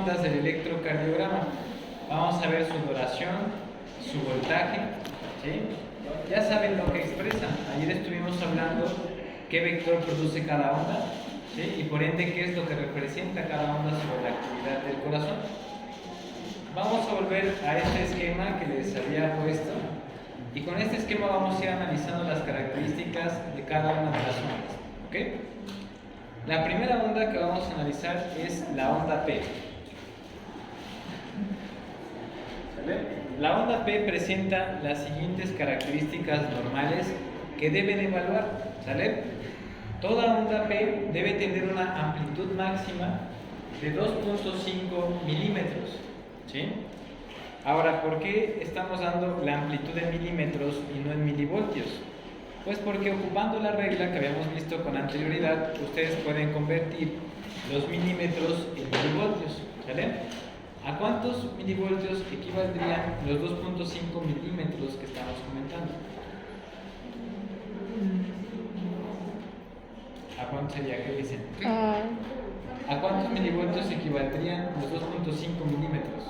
ondas del electrocardiograma. Vamos a ver su duración, su voltaje, ¿sí? Ya saben lo que expresan. Ayer estuvimos hablando qué vector produce cada onda, ¿sí? Y por ende qué es lo que representa cada onda sobre la actividad del corazón. Vamos a volver a este esquema que les había puesto, y con este esquema vamos a ir analizando las características de cada una de las ondas, ¿ok? La primera onda que vamos a analizar es la onda P. ¿Sale? La onda P presenta las siguientes características normales que deben evaluar, ¿sale? Toda onda P debe tener una amplitud máxima de 2.5 milímetros, ¿sí? Ahora, ¿por qué estamos dando la amplitud en milímetros y no en milivoltios? Pues porque ocupando la regla que habíamos visto con anterioridad, ustedes pueden convertir los milímetros en milivoltios, ¿sale? ¿A cuántos milivoltios equivaldrían los 2.5 milímetros que estamos comentando? ¿A cuánto sería? ¿Qué dicen? ¿A cuántos milivoltios equivaldrían los 2.5 milímetros?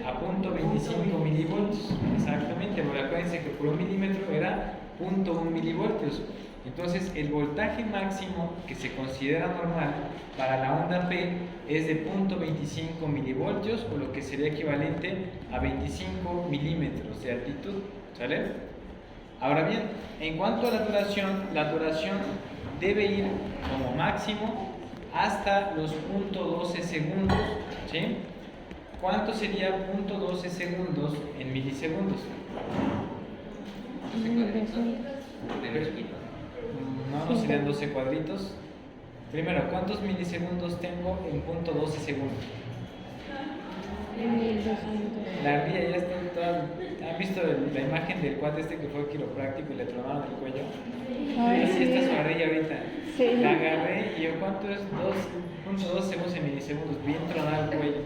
A 0.25 milivoltios, exactamente, porque acuérdense que por un milímetro era 0.1 milivoltios. Entonces el voltaje máximo que se considera normal para la onda P es de 0.25 milivoltios, o lo que sería equivalente a 25 milímetros de altitud, ¿sale? Ahora bien, en cuanto a la duración debe ir como máximo hasta los 0.12 segundos, ¿sí? ¿Cuánto sería 0.12 segundos en milisegundos? No serían 12 cuadritos. Primero, ¿cuántos milisegundos tengo en 0.12 segundos? 1200. La ardilla ya está toda... ¿Han visto la imagen del cuate este que fue quiropráctico y le tronaron el cuello? Ay, Así sí. está su ardilla ahorita. Sí. La agarré y yo, ¿cuánto es 2.2 segundos en milisegundos? Bien tronado el cuello.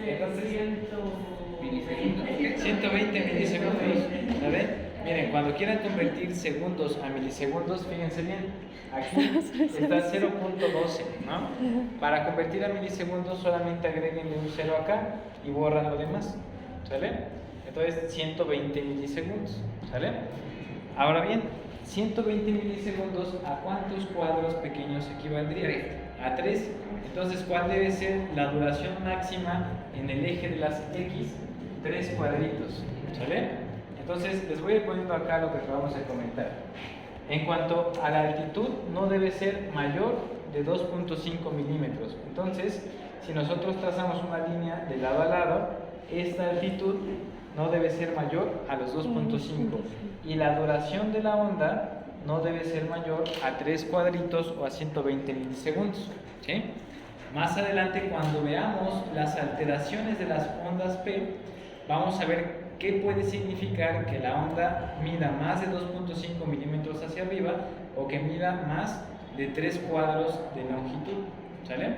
Entonces, 120 milisegundos. ¿Vale? Miren, cuando quieran convertir segundos a milisegundos, fíjense bien, aquí está 0.12, ¿no? Para convertir a milisegundos solamente agréguenle un 0 acá y borran lo demás, ¿sale? Entonces 120 milisegundos, ¿sale? Ahora bien, 120 milisegundos, ¿a cuántos cuadros pequeños equivaldría? A 3. Entonces, ¿cuál debe ser la duración máxima en el eje de las X? 3 cuadritos, ¿sale? Entonces, les voy a ir poniendo acá lo que acabamos de comentar. En cuanto a la altitud, no debe ser mayor de 2.5 milímetros. Entonces, si nosotros trazamos una línea de lado a lado, esta altitud no debe ser mayor a los 2.5. Y la duración de la onda no debe ser mayor a 3 cuadritos o a 120 milisegundos, ¿sí? Más adelante, cuando veamos las alteraciones de las ondas P, vamos a ver qué puede significar que la onda mida más de 2.5 milímetros hacia arriba o que mida más de 3 cuadros de longitud, ¿sale?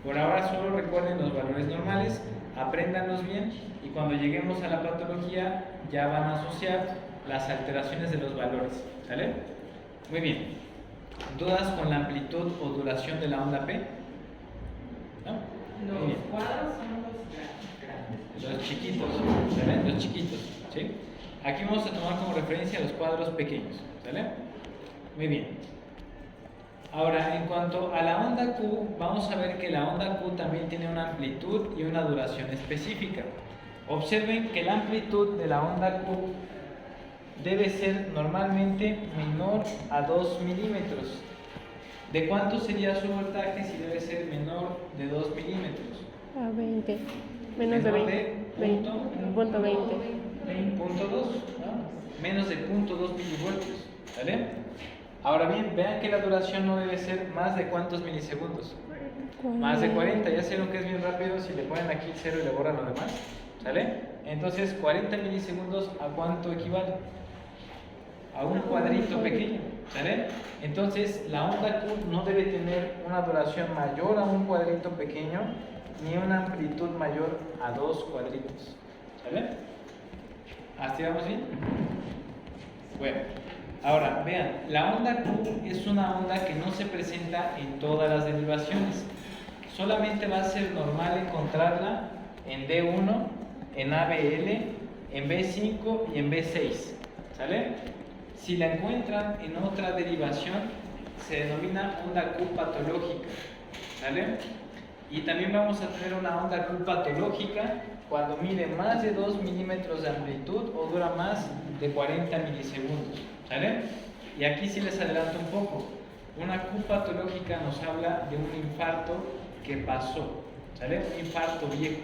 Por ahora solo recuerden los valores normales, apréndanlos bien, y cuando lleguemos a la patología ya van a asociar las alteraciones de los valores, ¿sale? Muy bien. ¿Dudas con la amplitud o duración de la onda P? ¿No? Los cuadros son los grandes. Los chiquitos, ¿sale? Los chiquitos, ¿sí? Aquí vamos a tomar como referencia los cuadros pequeños, ¿sale? Muy bien. Ahora, en cuanto a la onda Q, vamos a ver que la onda Q también tiene una amplitud y una duración específica. Observen que la amplitud de la onda Q debe ser normalmente menor a 2 milímetros. ¿De cuánto sería su voltaje si debe ser menor de 2 milímetros? A 20. Menos de 20. Punto 20. 0.2, ¿no? Menos de 0.2 milivoltios, ¿vale? Ahora bien, vean que la duración no debe ser más de ¿cuántos milisegundos? Más de 40, ya saben que es bien rápido si le ponen aquí 0 y le borran lo demás, ¿sale? Entonces, 40 milisegundos, ¿a cuánto equivale? A un cuadrito pequeño, ¿sale? Entonces, la onda Q no debe tener una duración mayor a un cuadrito pequeño, ni una amplitud mayor a 2 cuadritos, ¿sale? ¿Hasta ahí vamos bien? Bueno, ahora, vean, la onda Q es una onda que no se presenta en todas las derivaciones. solamente va a ser normal encontrarla en D1, en ABL, en B5 y en B6, ¿sale? Si la encuentran en otra derivación, se denomina onda Q patológica, ¿sale? Y también vamos a tener una onda Q patológica cuando mide más de 2 milímetros de amplitud o dura más de 40 milisegundos, ¿sale? Y aquí sí les adelanto un poco. Una Q patológica nos habla de un infarto que pasó, ¿sale? Un infarto viejo.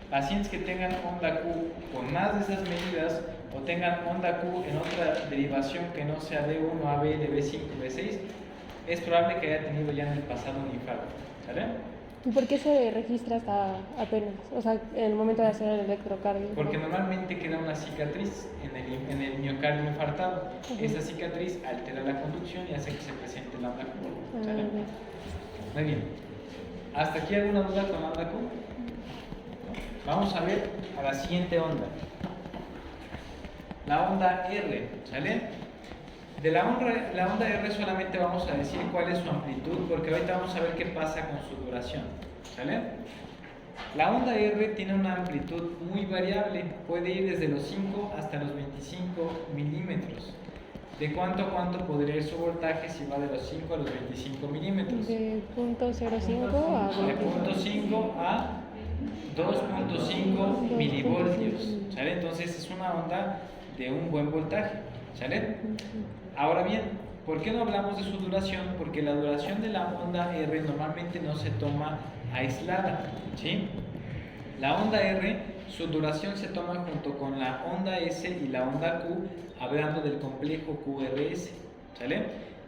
Pacientes que tengan onda Q con más de esas medidas o tengan onda Q en otra derivación que no sea D1, ABL, B5, B6, es probable que haya tenido ya en el pasado un infarto, ¿sale? ¿Y por qué se registra hasta apenas? O sea, en el momento de hacer el electrocardio. Porque normalmente queda una cicatriz en el miocardio infartado. Esa cicatriz altera la conducción y hace que se presente la onda Q, ¿sale? Muy bien. ¿Hasta aquí alguna duda con la onda Q? Vamos a ver a la siguiente onda. La onda R, ¿sale? De la onda R solamente vamos a decir cuál es su amplitud, porque ahorita vamos a ver qué pasa con su duración, ¿sale? La onda R tiene una amplitud muy variable, puede ir desde los 5 hasta los 25 milímetros. ¿De cuánto a cuánto podría ir su voltaje si va de los 5 a los 25 milímetros? De 0.05 a De 0.5 a 2.5 milivoltios, ¿sale? Entonces es una onda de un buen voltaje, ¿sale? Ahora bien, ¿por qué no hablamos de su duración? Porque la duración de la onda R normalmente no se toma aislada, ¿sí? La onda R, su duración se toma junto con la onda S y la onda Q, hablando del complejo QRS, ¿sale?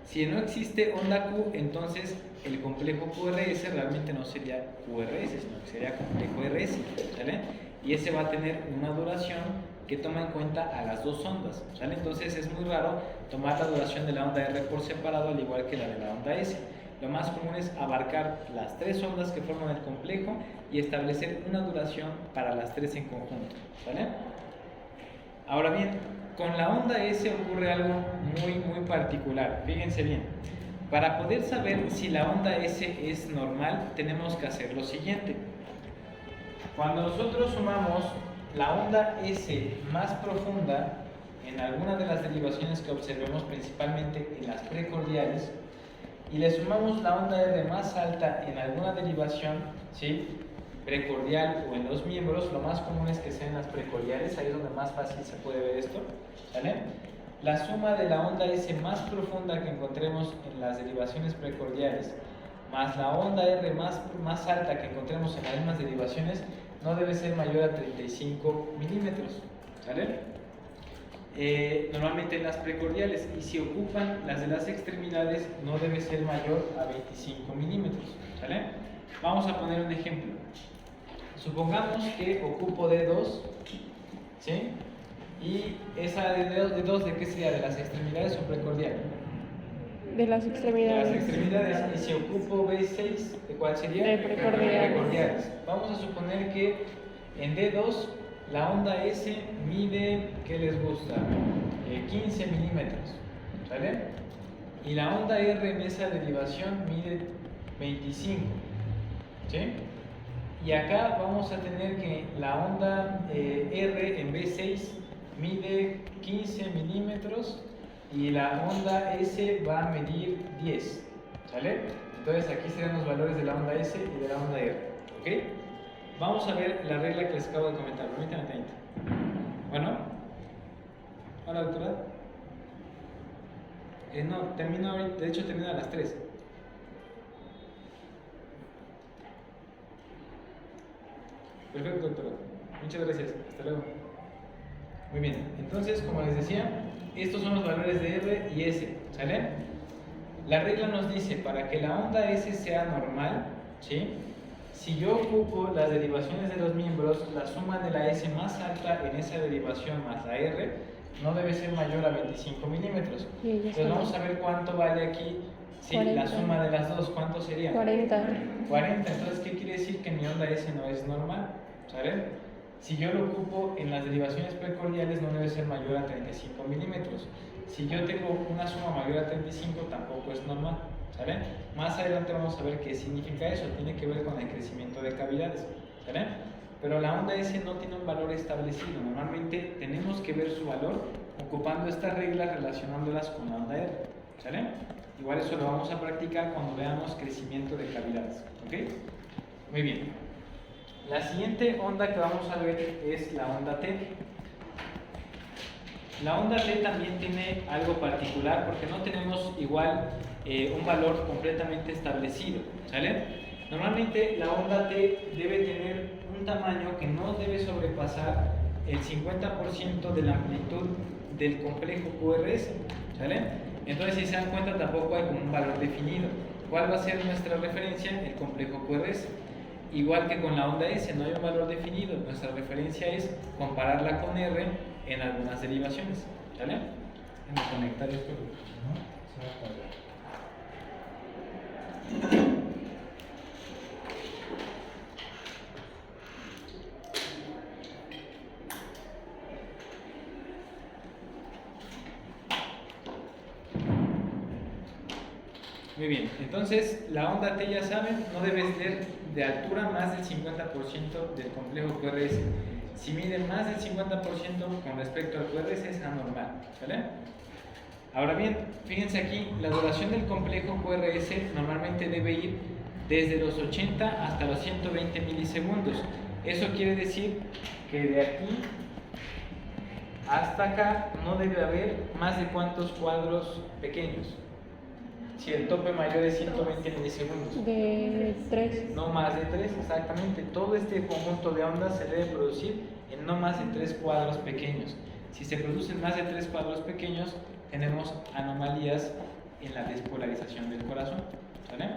Si no existe onda Q, entonces el complejo QRS realmente no sería QRS, sino que sería complejo RS, ¿sale? Y ese va a tener una duración que toma en cuenta a las dos ondas, ¿sale? Entonces es muy raro tomar la duración de la onda R por separado, al igual que la de la onda S. Lo más común es abarcar las tres ondas que forman el complejo y establecer una duración para las tres en conjunto, ¿vale? Ahora bien, con la onda S ocurre algo muy particular. Fíjense bien, para poder saber si la onda S es normal, tenemos que hacer lo siguiente. Cuando nosotros sumamos la onda S más profunda en alguna de las derivaciones que observemos, principalmente en las precordiales, y le sumamos la onda R más alta en alguna derivación, ¿sí?, precordial o en los miembros, lo más común es que sean las precordiales, ahí es donde más fácil se puede ver esto, ¿vale? La suma de la onda S más profunda que encontremos en las derivaciones precordiales más la onda R más alta que encontremos en las mismas derivaciones no debe ser mayor a 35 milímetros, ¿sale? Normalmente en las precordiales, y si ocupan las de las extremidades no debe ser mayor a 25 milímetros, ¿sale? Vamos a poner un ejemplo. Supongamos que ocupo D2, ¿sí? Y esa D2, ¿de qué sería? ¿De las extremidades o precordial? De las De extremidades. las extremidades. Y si ocupo B6, ¿de cuál sería? De precordiales. Precordiales. Vamos a suponer que en D2 la onda S mide, ¿qué les gusta? 15 milímetros, ¿sale? Y la onda R en esa derivación mide 25, ¿sí? Y acá vamos a tener que la onda R en B6 mide 15 milímetros y la onda S va a medir 10, ¿sale? Entonces aquí serán los valores de la onda S y de la onda R, ¿ok? Vamos a ver la regla que les acabo de comentar. Permítanme 30. Bueno. Hola, doctora. No, termino ahorita. De hecho, termino a las 3. Perfecto, doctora. Muchas gracias. Hasta luego. Muy bien. Entonces, como les decía, estos son los valores de R y S, ¿sale? La regla nos dice, para que la onda S sea normal, ¿sí?, si yo ocupo las derivaciones de los miembros, la suma de la S más alta en esa derivación más la R no debe ser mayor a 25 milímetros. Entonces vamos a ver cuánto vale aquí, sí, 40. La suma de las dos, ¿cuánto sería? 40. 40, entonces ¿qué quiere decir? Que mi onda S no es normal, ¿sabes? Si yo lo ocupo en las derivaciones precordiales no debe ser mayor a 35 milímetros. Si yo tengo una suma mayor a 35 tampoco es normal, ¿sale? Más adelante vamos a ver qué significa eso, tiene que ver con el crecimiento de cavidades, ¿sale? Pero la onda S no tiene un valor establecido, normalmente tenemos que ver su valor ocupando estas reglas relacionándolas con la onda R, ¿sale? Igual eso lo vamos a practicar cuando veamos crecimiento de cavidades, ¿ok? Muy bien. La siguiente onda que vamos a ver es la onda T. La onda T también tiene algo particular porque no tenemos igual un valor completamente establecido, ¿sale? Normalmente la onda T debe tener un tamaño que no debe sobrepasar el 50% de la amplitud del complejo QRS, ¿sale? Entonces, si se dan cuenta, tampoco hay como un valor definido. ¿Cuál va a ser nuestra referencia? El complejo QRS. Igual que con la onda S, no hay un valor definido. Nuestra referencia es compararla con R en algunas derivaciones, ¿sale? Déjame conectar esto. Muy bien, entonces la onda T ya saben, no debe ser de altura más del 50% del complejo QRS. Si mide más del 50% con respecto al QRS es anormal, ¿vale? Ahora bien, fíjense aquí, la duración del complejo QRS normalmente debe ir desde los 80 hasta los 120 milisegundos. Eso quiere decir que de aquí hasta acá no debe haber más de cuántos cuadros pequeños. Si el tope mayor es 120 milisegundos. De 3. No más de 3, exactamente. Todo este conjunto de ondas se debe producir en no más de 3 cuadros pequeños. Si se producen más de 3 cuadros pequeños, tenemos anomalías en la despolarización del corazón, ¿sale?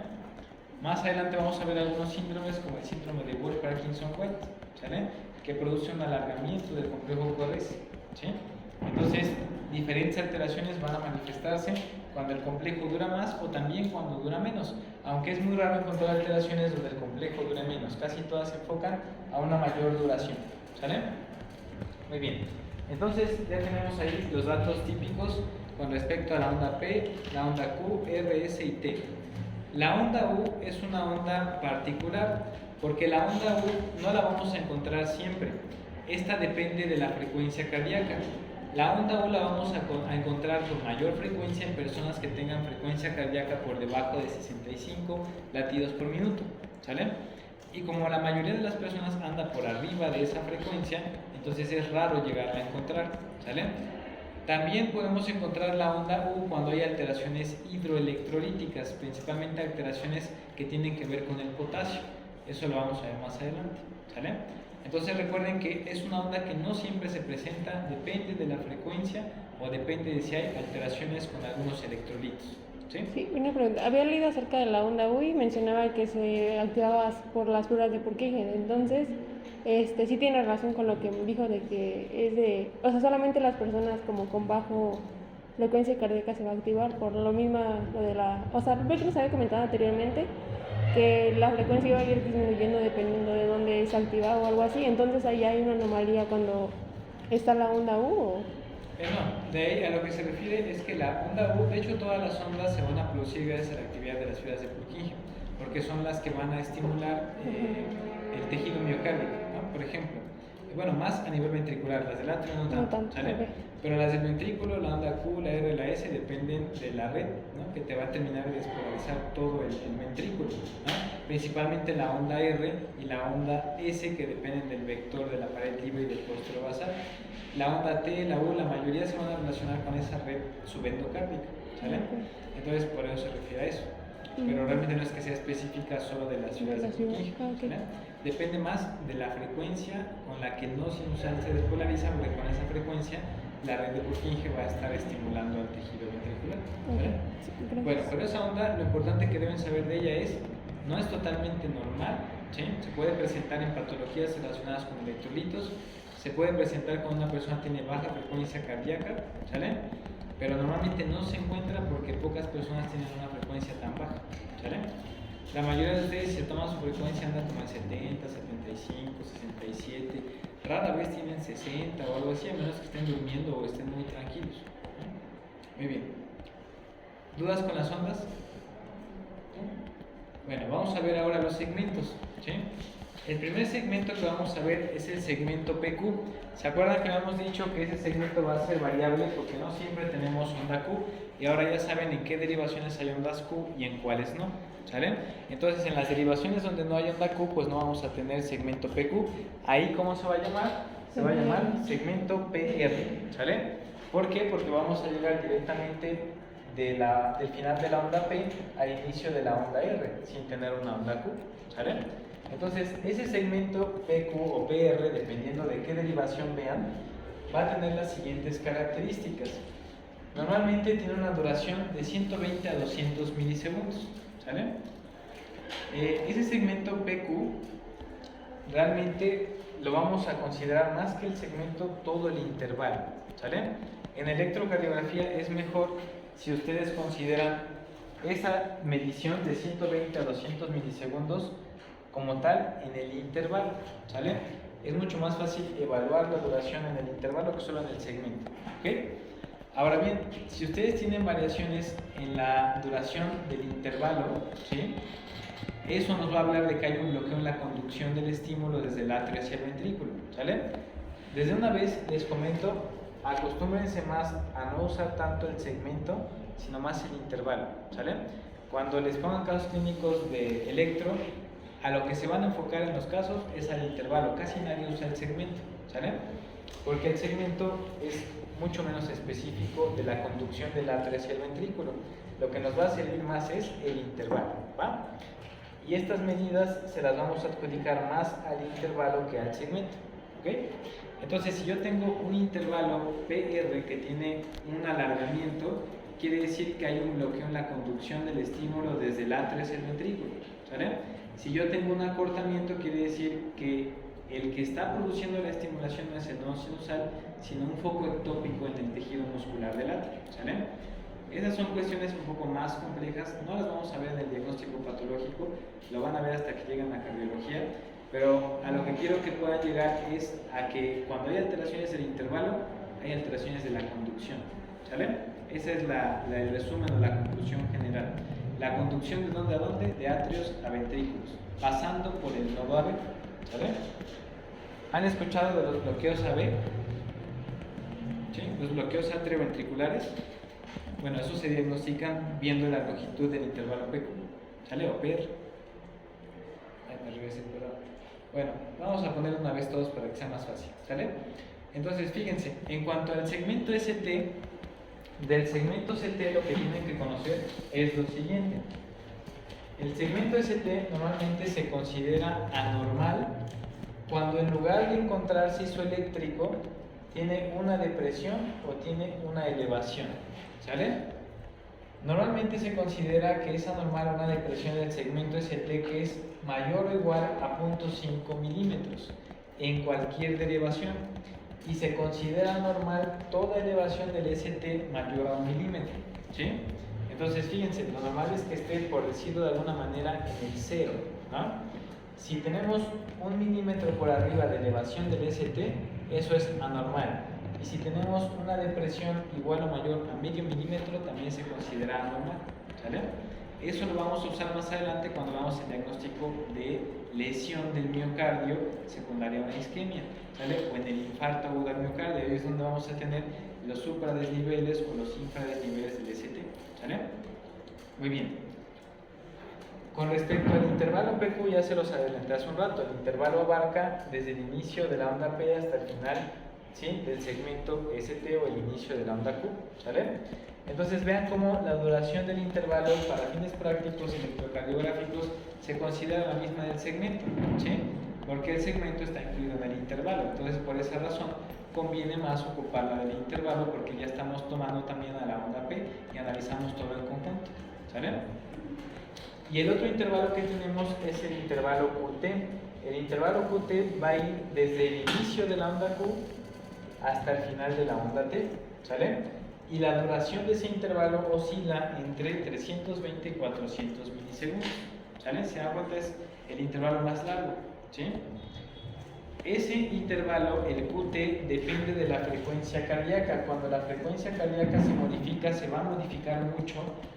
Más adelante vamos a ver algunos síndromes como el síndrome de Wolff-Parkinson-White, ¿sale? Que produce un alargamiento del complejo QRS, ¿sí? Entonces, diferentes alteraciones van a manifestarse cuando el complejo dura más o también cuando dura menos, aunque es muy raro encontrar alteraciones donde el complejo dure menos, casi todas se enfocan a una mayor duración, ¿sale? Muy bien, entonces ya tenemos ahí los datos típicos con respecto a la onda P, la onda Q, R, S y T. La onda U es una onda particular porque la onda U no la vamos a encontrar siempre, esta depende de la frecuencia cardíaca. La onda U la vamos a encontrar con mayor frecuencia en personas que tengan frecuencia cardíaca por debajo de 65 latidos por minuto, ¿sale? Y como la mayoría de las personas anda por arriba de esa frecuencia, entonces es raro llegarla a encontrar, ¿sale? También podemos encontrar la onda U cuando hay alteraciones hidroelectrolíticas, principalmente alteraciones que tienen que ver con el potasio. Eso lo vamos a ver más adelante, ¿sale? Entonces recuerden que es una onda que no siempre se presenta, depende de la frecuencia o depende de si hay alteraciones con algunos electrolitos. ¿Sí? Sí, una pregunta. Había leído acerca de la onda U y mencionaba que se activaba por las fibras de Purkinje. Entonces, sí tiene relación con lo que dijo de que es de... O sea, solamente las personas como con bajo frecuencia cardíaca se va a activar por lo mismo, lo de la... O sea, ve que nos había comentado anteriormente que la frecuencia iba a ir disminuyendo dependiendo de dónde se activa o algo así. Entonces, ahí hay una anomalía cuando está la onda U ¿o? No, de ahí a lo que se refiere es que la onda U, de hecho todas las ondas se van a producir gracias a la actividad de las fibras de Purkinje, porque son las que van a estimular el tejido miocárdico, ¿no? Por ejemplo, bueno, más a nivel ventricular, las del atrio no tanto, ¿sale? Okay. Pero las del ventrículo, la onda Q, la R, la S dependen de la red, ¿no? Que te va a terminar de despolarizar todo el ventrículo, ¿no? Principalmente la onda R y la onda S que dependen del vector de la pared libre y del clúster basal. La onda T, la U, la mayoría se van a relacionar con esa red subendocárdica, ¿sale? Entonces por eso se refiere a eso. Pero realmente no es que sea específica solo de las fibras de Purkinje, ¿sale? Depende más de la frecuencia con la que no sinusal se despolariza, porque con esa frecuencia la red de Purkinje va a estar estimulando al tejido ventricular, ¿vale? Bueno, pero esa onda, lo importante que deben saber de ella es, no es totalmente normal, ¿sí? Se puede presentar en patologías relacionadas con electrolitos, se puede presentar cuando una persona tiene baja frecuencia cardíaca, ¿sale? Pero normalmente no se encuentra porque pocas personas tienen una frecuencia tan baja, ¿sale? La mayoría de ustedes, si toman su frecuencia, anda como en 70, 75, 67, rara vez tienen 60 o algo así, a menos que estén durmiendo o estén muy tranquilos, ¿no? Muy bien. ¿Dudas con las ondas? Bueno, vamos a ver ahora los segmentos, ¿sí? El primer segmento que vamos a ver es el segmento PQ. ¿Se acuerdan que habíamos dicho que ese segmento va a ser variable porque no siempre tenemos onda Q? Y ahora ya saben en qué derivaciones hay ondas Q y en cuáles no, ¿sale? Entonces en las derivaciones donde no hay onda Q, pues no vamos a tener segmento PQ. Ahí, ¿cómo se va a llamar? Se va a llamar segmento PR, ¿sale? ¿Por qué? Porque vamos a llegar directamente del final de la onda P al inicio de la onda R, sin tener una onda Q, ¿sale? Entonces, ese segmento PQ o PR, dependiendo de qué derivación vean, va a tener las siguientes características. Normalmente tiene una duración de 120 a 200 milisegundos, ¿sale? Ese segmento PQ realmente lo vamos a considerar más que el segmento todo el intervalo, ¿sale? En electrocardiografía es mejor si ustedes consideran esa medición de 120 a 200 milisegundos como tal en el intervalo, ¿sale? Es mucho más fácil evaluar la duración en el intervalo que solo en el segmento, ¿ok? Ahora bien, si ustedes tienen variaciones en la duración del intervalo, ¿sí? Eso nos va a hablar de que hay un bloqueo en la conducción del estímulo desde el atrio hacia el ventrículo, ¿sale? Desde una vez les comento, acostúmbrense más a no usar tanto el segmento, sino más el intervalo, ¿sale? Cuando les pongan casos clínicos de electro, a lo que se van a enfocar en los casos es al intervalo, casi nadie usa el segmento, ¿sale? Porque el segmento es mucho menos específico de la conducción del atrio hacia el ventrículo. Lo que nos va a servir más es el intervalo, ¿va? Y estas medidas se las vamos a adjudicar más al intervalo que al segmento, ¿ok? Entonces, si yo tengo un intervalo PR que tiene un alargamiento, quiere decir que hay un bloqueo en la conducción del estímulo desde el atrio hacia el ventrículo, ¿sale? Si yo tengo un acortamiento, quiere decir que el que está produciendo la estimulación no es el nodo sinusal, sino un foco ectópico en el tejido muscular del atrio, ¿sale? Esas son cuestiones un poco más complejas, no las vamos a ver en el diagnóstico patológico, lo van a ver hasta que lleguen a cardiología, pero a lo que quiero que puedan llegar es a que cuando hay alteraciones del intervalo, hay alteraciones de la conducción, ¿sale? Ese es el resumen o la conclusión general. La conducción de dónde a dónde, de atrios a ventrículos, pasando por el nodo AB, ¿sale? ¿Han escuchado de los bloqueos AB? ¿Sí? Los bloqueos atrioventriculares. Bueno, esos se diagnostican viendo la longitud del intervalo PQ, ¿sale? O PER. Ay, me regresé, pero... Bueno, vamos a poner una vez todos para que sea más fácil, ¿sale? Entonces, fíjense, en cuanto al segmento ST, del segmento ST lo que tienen que conocer es lo siguiente. El segmento ST normalmente se considera anormal cuando en lugar de encontrarse isoeléctrico tiene una depresión o tiene una elevación, ¿sale? Normalmente se considera que es anormal una depresión del segmento ST que es mayor o igual a 0.5 milímetros en cualquier derivación, y se considera normal toda elevación del ST mayor a 1 milímetro, ¿sí? Entonces fíjense, lo normal es que esté, por decirlo de alguna manera, en el cero, ¿no? Si tenemos 1 milímetro por arriba de elevación del ST, eso es anormal. Y si tenemos una depresión igual o mayor a medio milímetro, también se considera anormal, ¿sale? Eso lo vamos a usar más adelante cuando vamos al diagnóstico de lesión del miocardio secundaria a una isquemia, ¿sale? O en el infarto agudo al miocardio, ahí es donde vamos a tener los supradesniveles o los infradesniveles del ST, ¿sale? Muy bien. Con respecto al intervalo PQ, ya se los adelanté hace un rato. El intervalo abarca desde el inicio de la onda P hasta el final, ¿sí?, del segmento ST o el inicio de la onda Q, ¿sale? Entonces vean cómo la duración del intervalo para fines prácticos electrocardiográficos se considera la misma del segmento, ¿sí? Porque el segmento está incluido en el intervalo. Entonces, por esa razón conviene más ocuparla del intervalo, porque ya estamos tomando también a la onda P y analizamos todo el conjunto, ¿sale? Y el otro intervalo que tenemos es el intervalo QT. El intervalo QT va a ir desde el inicio de la onda Q hasta el final de la onda T, ¿sale? Y la duración de ese intervalo oscila entre 320 y 400 milisegundos, ¿sale? Si dan cuenta, es el intervalo más largo, ¿sí? Ese intervalo, el QT, depende de la frecuencia cardíaca. Cuando la frecuencia cardíaca se modifica, se va a modificar mucho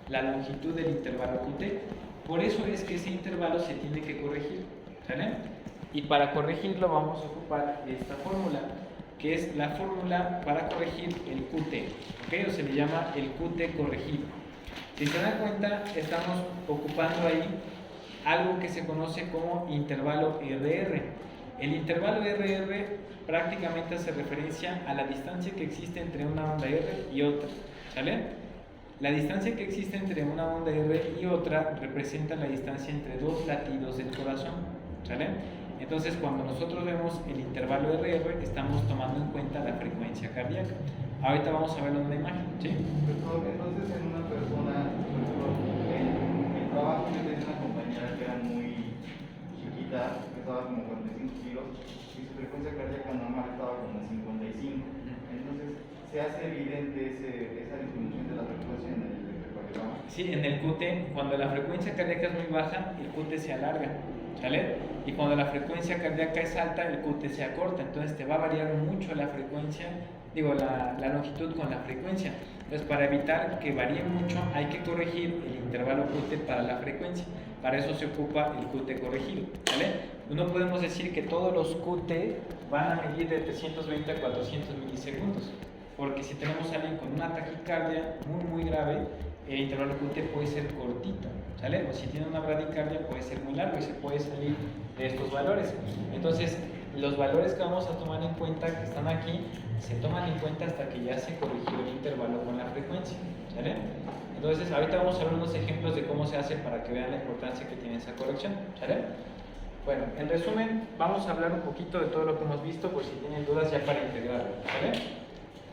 la longitud del intervalo QT. Por eso es que ese intervalo se tiene que corregir, ¿sale? Y para corregirlo vamos a ocupar esta fórmula, que es la fórmula para corregir el QT, ¿ok? O se le llama el QT corregido. Si se dan cuenta, estamos ocupando ahí algo que se conoce como intervalo RR. El intervalo RR prácticamente hace referencia a la distancia que existe entre una onda R y otra, ¿sale? La distancia que existe entre una onda R y otra representa la distancia entre dos latidos del corazón, ¿sale? Entonces, cuando nosotros vemos el intervalo RR, estamos tomando en cuenta la frecuencia cardíaca. Ahorita vamos a verlo en una imagen, ¿sí? Entonces, en una persona, por ejemplo, en el trabajo yo tenía una compañera que era muy chiquita, pesaba como 45 kilos, y su frecuencia cardíaca normal estaba como en 55. Entonces, ¿se hace evidente esa disminución de la frecuencia en el electrocardiograma? Sí, en el QT, cuando la frecuencia cardíaca es muy baja, el QT se alarga, ¿sale? Y cuando la frecuencia cardíaca es alta, el QT se acorta. Entonces te va a variar mucho la frecuencia, la longitud con la frecuencia. Entonces, para evitar que varíe mucho, hay que corregir el intervalo QT para la frecuencia. Para eso se ocupa el QT corregido, ¿vale? No podemos decir que todos los QT van a medir de 320 a 400 milisegundos, porque si tenemos a alguien con una taquicardia muy grave, el intervalo QT puede ser cortito, ¿sale? O si tiene una bradicardia puede ser muy largo y se puede salir de estos valores. Entonces, los valores que vamos a tomar en cuenta que están aquí, se toman en cuenta hasta que ya se corrigió el intervalo con la frecuencia, ¿sale? Entonces, ahorita vamos a ver unos ejemplos de cómo se hace para que vean la importancia que tiene esa corrección, ¿sale? Bueno, en resumen, vamos a hablar un poquito de todo lo que hemos visto, por si tienen dudas ya para integrarlo, ¿sale?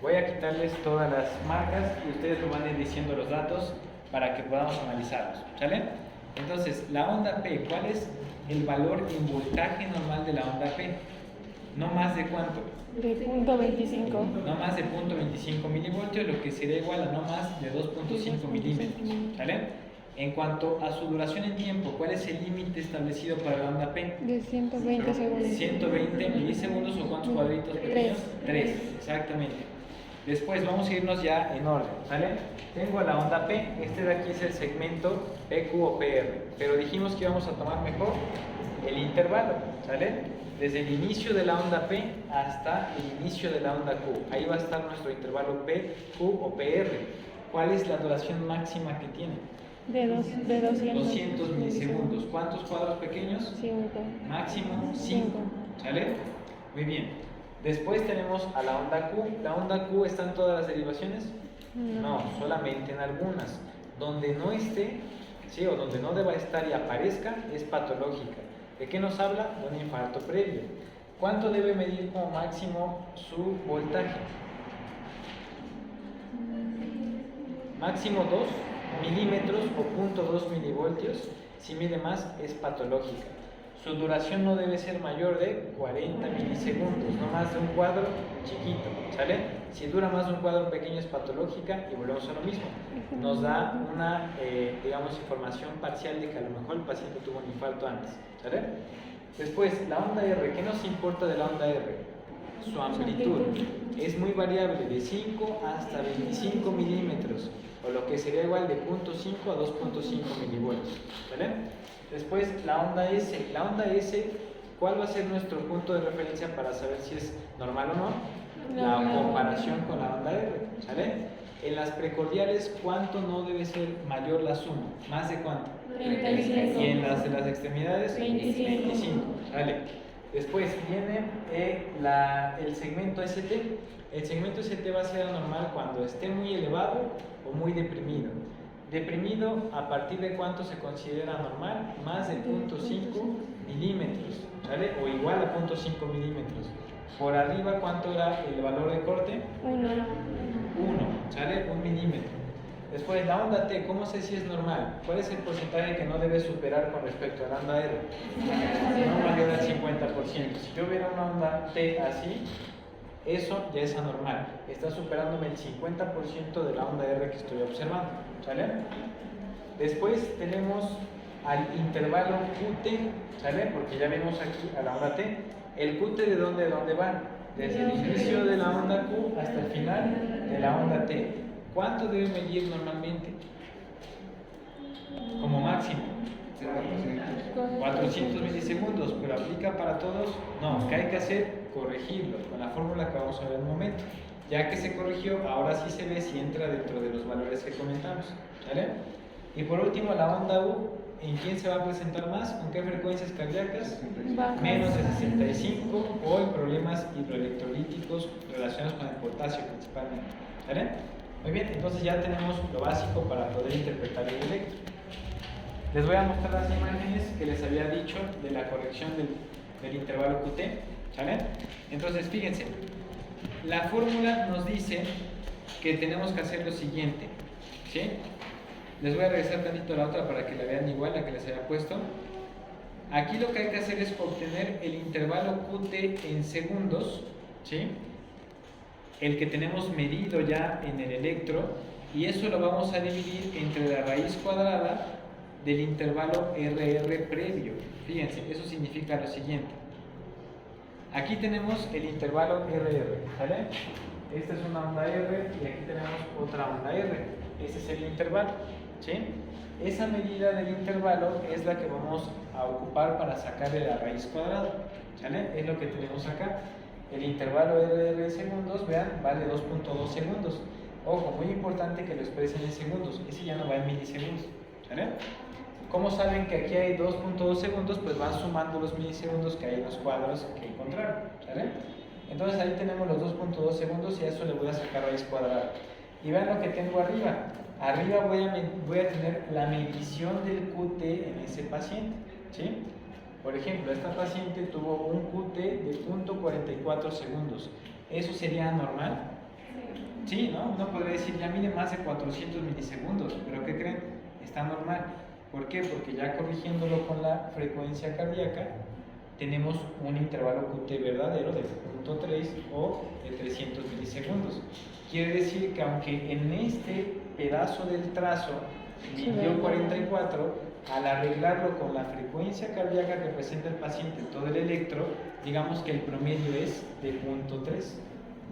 Voy a quitarles todas las marcas y ustedes me van a ir diciendo los datos para que podamos analizarlos, ¿sale? Entonces, la onda P, ¿cuál es el valor en voltaje normal de la onda P? No más de ¿cuánto? De punto 25. No más de 0.25 milivoltios, lo que sería igual a no más de 2.5 milímetros, ¿sale? En cuanto a su duración en tiempo, ¿cuál es el límite establecido para la onda P? De 120 segundos. 120 milisegundos, ¿o cuántos cuadritos pequeños? 3, exactamente. Después vamos a irnos ya en orden, ¿sale? Tengo la onda P, este de aquí es el segmento PQ o PR, pero dijimos que íbamos a tomar mejor el intervalo, ¿sale? Desde el inicio de la onda P hasta el inicio de la onda Q. Ahí va a estar nuestro intervalo P, Q o PR. ¿Cuál es la duración máxima que tiene? De 200. 200 milisegundos. ¿Cuántos cuadros pequeños? 5. Máximo 5, ¿sale? Muy bien. Después tenemos a la onda Q. ¿La onda Q está en todas las derivaciones? No, solamente en algunas. Donde no esté, ¿sí? O donde no deba estar y aparezca, es patológica. ¿De qué nos habla? De un infarto previo. ¿Cuánto debe medir como máximo su voltaje? Máximo 2 milímetros o 0.2 milivoltios. Si mide más, es patológica. Su duración no debe ser mayor de 40 milisegundos, no más de un cuadro chiquito, ¿sale? Si dura más de un cuadro pequeño es patológica y volvemos a lo mismo. Nos da una, información parcial de que a lo mejor el paciente tuvo un infarto antes, ¿sale? Después, la onda R, ¿qué nos importa de la onda R? Su amplitud. Es muy variable, de 5 hasta 25 milímetros, o lo que sería igual de 0.5 a 2.5 milivoltios, ¿vale? Después, la onda S. La onda S, ¿cuál va a ser nuestro punto de referencia para saber si es normal o no? La comparación con la onda R, ¿sale? En las precordiales, ¿cuánto no debe ser mayor la suma? ¿Más de cuánto? 35. Y en las de las extremidades, 25. ¿Vale? Después viene el segmento ST. El segmento ST va a ser anormal cuando esté muy elevado o muy deprimido. Deprimido, ¿a partir de cuánto se considera normal? Más de 0.5 milímetros, ¿vale? O igual a 0.5 milímetros. Por arriba, ¿cuánto era el valor de corte? 1. 1, ¿sale? 1 milímetro. Después, la onda T, ¿cómo sé si es normal? ¿Cuál es el porcentaje que no debe superar con respecto a la onda R? No mayor al 50%. Si yo viera una onda T así, eso ya es anormal. Está superándome el 50% de la onda R que estoy observando, ¿sale? Después tenemos al intervalo QT, ¿sale? Porque ya vimos aquí a la onda T. ¿El QT de dónde va? Desde el inicio de la onda Q hasta el final de la onda T. ¿Cuánto debe medir normalmente? Como máximo. 400 milisegundos, pero ¿aplica para todos? No, ¿qué hay que hacer? Corregirlo con la fórmula que vamos a ver en un momento. Ya que se corrigió, ahora sí se ve si entra dentro de los valores que comentamos. ¿Vale? Y por último, la onda U, ¿en quién se va a presentar más? ¿Con qué frecuencias cardíacas? Bajas. Menos de 65 o en problemas hidroelectrolíticos relacionados con el potasio principalmente. ¿Vale? Muy bien, entonces ya tenemos lo básico para poder interpretar el electro. Les voy a mostrar las imágenes que les había dicho de la corrección del intervalo QT. ¿Vale? Entonces, fíjense, la fórmula nos dice que tenemos que hacer lo siguiente. ¿Sí? Les voy a regresar tantito a la otra para que la vean igual, la que les había puesto. Aquí lo que hay que hacer es obtener el intervalo QT en segundos, ¿sí? El que tenemos medido ya en el electro, y eso lo vamos a dividir entre la raíz cuadrada del intervalo RR previo. Fíjense, eso significa lo siguiente. Aquí tenemos el intervalo RR, ¿vale? Esta es una onda R y aquí tenemos otra onda R. Ese es el intervalo, ¿sí? Esa medida del intervalo es la que vamos a ocupar para sacarle la raíz cuadrada, ¿vale? Es lo que tenemos acá. El intervalo RR en segundos, vean, vale 2.2 segundos. Ojo, muy importante que lo expresen en segundos. Ese ya no va en milisegundos, ¿vale? ¿Cómo saben que aquí hay 2.2 segundos? Pues van sumando los milisegundos que hay en los cuadros que encontraron, ¿vale? Entonces ahí tenemos los 2.2 segundos y a eso le voy a sacar raíz cuadrada. Y vean lo que tengo arriba. Arriba voy a tener la medición del QT en ese paciente, ¿sí? Por ejemplo, esta paciente tuvo un QT de 0.44 segundos. ¿Eso sería normal? Sí, ¿no? Uno podría decir, ya mide más de 400 milisegundos, pero ¿qué creen? Está normal. ¿Por qué? Porque ya corrigiéndolo con la frecuencia cardíaca, tenemos un intervalo QT verdadero de 0.3 o de 300 milisegundos. Quiere decir que aunque en este pedazo del trazo midió 44, al arreglarlo con la frecuencia cardíaca que presenta el paciente en todo el electro, digamos que el promedio es de 0.3,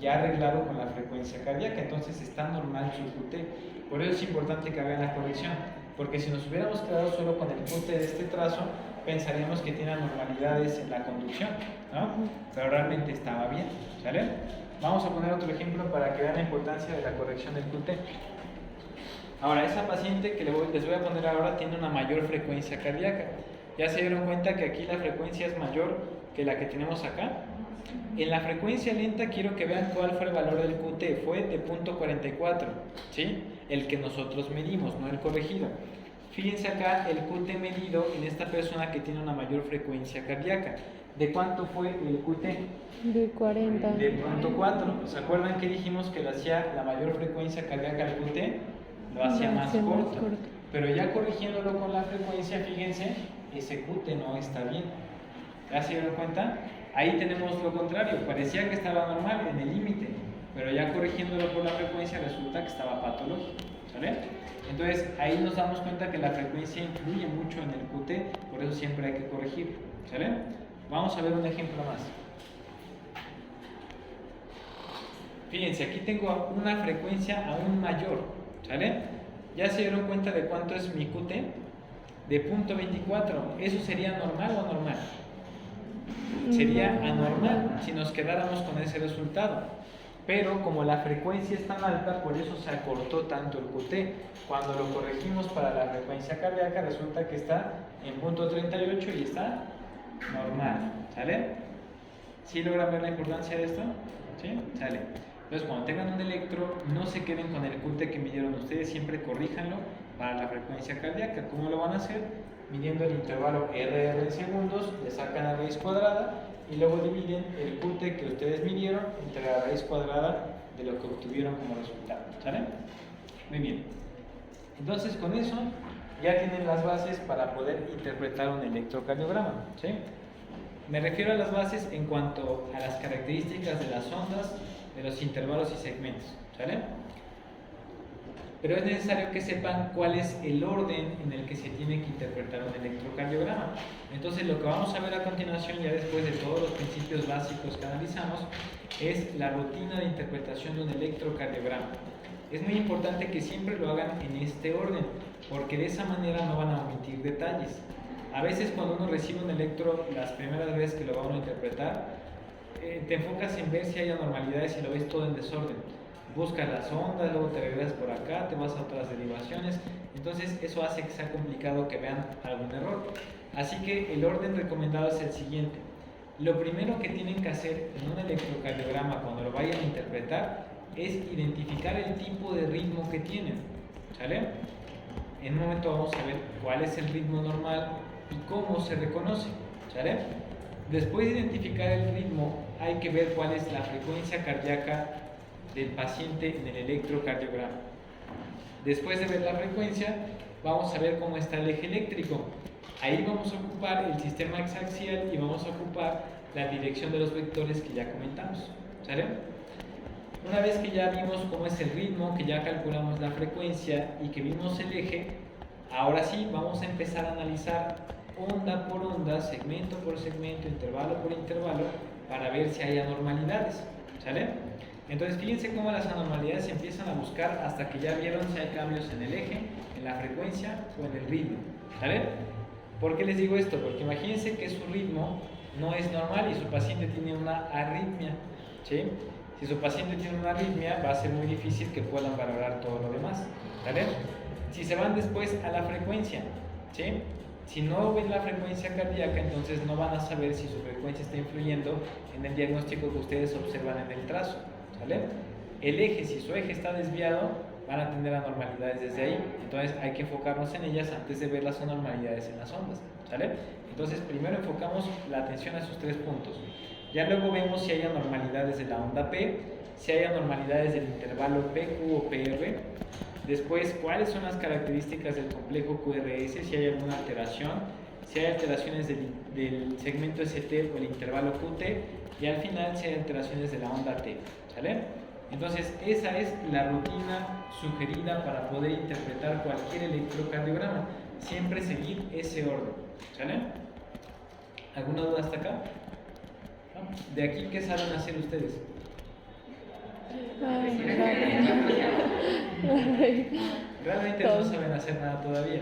ya arreglado con la frecuencia cardíaca, entonces está normal su QT. Por eso es importante que hagan la corrección, porque si nos hubiéramos quedado solo con el QT de este trazo, pensaríamos que tiene anormalidades en la conducción, ¿no? Pero realmente estaba bien, ¿sale? Vamos a poner otro ejemplo para que vean la importancia de la corrección del QT. Ahora, esa paciente que les voy a poner ahora tiene una mayor frecuencia cardíaca. ¿Ya se dieron cuenta que aquí la frecuencia es mayor que la que tenemos acá? En la frecuencia lenta quiero que vean cuál fue el valor del QT. Fue de 0.44, ¿sí? El que nosotros medimos, no el corregido. Fíjense acá el QT medido en esta persona que tiene una mayor frecuencia cardíaca. ¿De cuánto fue el QT? De 40. De 0.4. ¿Se acuerdan que dijimos que lo hacía la mayor frecuencia cardíaca al QT? Lo hacía más corto. Pero ya corrigiéndolo con la frecuencia, fíjense, ese QT no está bien. ¿Ya se dieron cuenta? Ahí tenemos lo contrario. Parecía que estaba normal, en el límite. Pero ya corrigiéndolo por la frecuencia resulta que estaba patológico. ¿Sale? Entonces ahí nos damos cuenta que la frecuencia influye mucho en el QT, por eso siempre hay que corregir. ¿Sale? Vamos a ver un ejemplo más. Fíjense, aquí tengo una frecuencia aún mayor. ¿Sale? ¿Ya se dieron cuenta de cuánto es mi QT? De 0.24. ¿Eso sería normal o anormal? Sería anormal si nos quedáramos con ese resultado. Pero como la frecuencia es tan alta, por eso se acortó tanto el QT. Cuando lo corregimos para la frecuencia cardíaca, resulta que está en 0.38 y está normal. ¿Sale? ¿Sí logran ver la importancia de esto? ¿Sí? Sale. Entonces, cuando tengan un electro, no se queden con el QT que midieron ustedes, siempre corríjanlo para la frecuencia cardíaca. ¿Cómo lo van a hacer? Midiendo el intervalo RR en segundos, le sacan la raíz cuadrada y luego dividen el QT que ustedes midieron entre la raíz cuadrada de lo que obtuvieron como resultado. ¿Sale? Muy bien. Entonces, con eso ya tienen las bases para poder interpretar un electrocardiograma. ¿Sí? Me refiero a las bases en cuanto a las características de las ondas, de los intervalos y segmentos, ¿sale? Pero es necesario que sepan cuál es el orden en el que se tiene que interpretar un electrocardiograma. Entonces lo que vamos a ver a continuación, ya después de todos los principios básicos que analizamos, es la rutina de interpretación de un electrocardiograma. Es muy importante que siempre lo hagan en este orden, porque de esa manera no van a omitir detalles. A veces cuando uno recibe un electro, las primeras veces que lo va a uno a interpretar, te enfocas en ver si hay anormalidades y lo ves todo en desorden. Buscas las ondas, luego te regresas por acá, te vas a otras derivaciones, entonces eso hace que sea complicado que vean algún error. Así que el orden recomendado es el siguiente. Lo primero que tienen que hacer en un electrocardiograma cuando lo vayan a interpretar es identificar el tipo de ritmo que tienen, ¿sale? En un momento vamos a ver cuál es el ritmo normal y cómo se reconoce, ¿sale? Después de identificar el ritmo, hay que ver cuál es la frecuencia cardíaca del paciente en el electrocardiograma. Después de ver la frecuencia, vamos a ver cómo está el eje eléctrico. Ahí vamos a ocupar el sistema exaxial y vamos a ocupar la dirección de los vectores que ya comentamos, ¿sale? Una vez que ya vimos cómo es el ritmo, que ya calculamos la frecuencia y que vimos el eje, ahora sí vamos a empezar a analizar onda por onda, segmento por segmento, intervalo por intervalo, para ver si hay anormalidades, ¿sale? Entonces fíjense cómo las anormalidades se empiezan a buscar hasta que ya vieron si hay cambios en el eje, en la frecuencia o en el ritmo, ¿sale? ¿Por qué les digo esto? Porque imagínense que su ritmo no es normal y su paciente tiene una arritmia, ¿sí? Si su paciente tiene una arritmia, va a ser muy difícil que puedan valorar todo lo demás, ¿vale? Si se van después a la frecuencia, ¿sí? Si no ven la frecuencia cardíaca, entonces no van a saber si su frecuencia está influyendo en el diagnóstico que ustedes observan en el trazo, ¿vale? El eje, si su eje está desviado, van a tener anormalidades desde ahí, entonces hay que enfocarnos en ellas antes de ver las anormalidades en las ondas, ¿vale? Entonces primero enfocamos la atención a esos tres puntos. Ya luego vemos si hay anormalidades de la onda P, si hay anormalidades del intervalo PQ o PR. Después, cuáles son las características del complejo QRS, si hay alguna alteración, si hay alteraciones del segmento ST o el intervalo QT, y al final si hay alteraciones de la onda T, ¿sale? Entonces, esa es la rutina sugerida para poder interpretar cualquier electrocardiograma. Siempre seguir ese orden, ¿sale? ¿Alguna duda hasta acá? ¿De aquí qué saben hacer ustedes? Realmente no saben hacer nada todavía.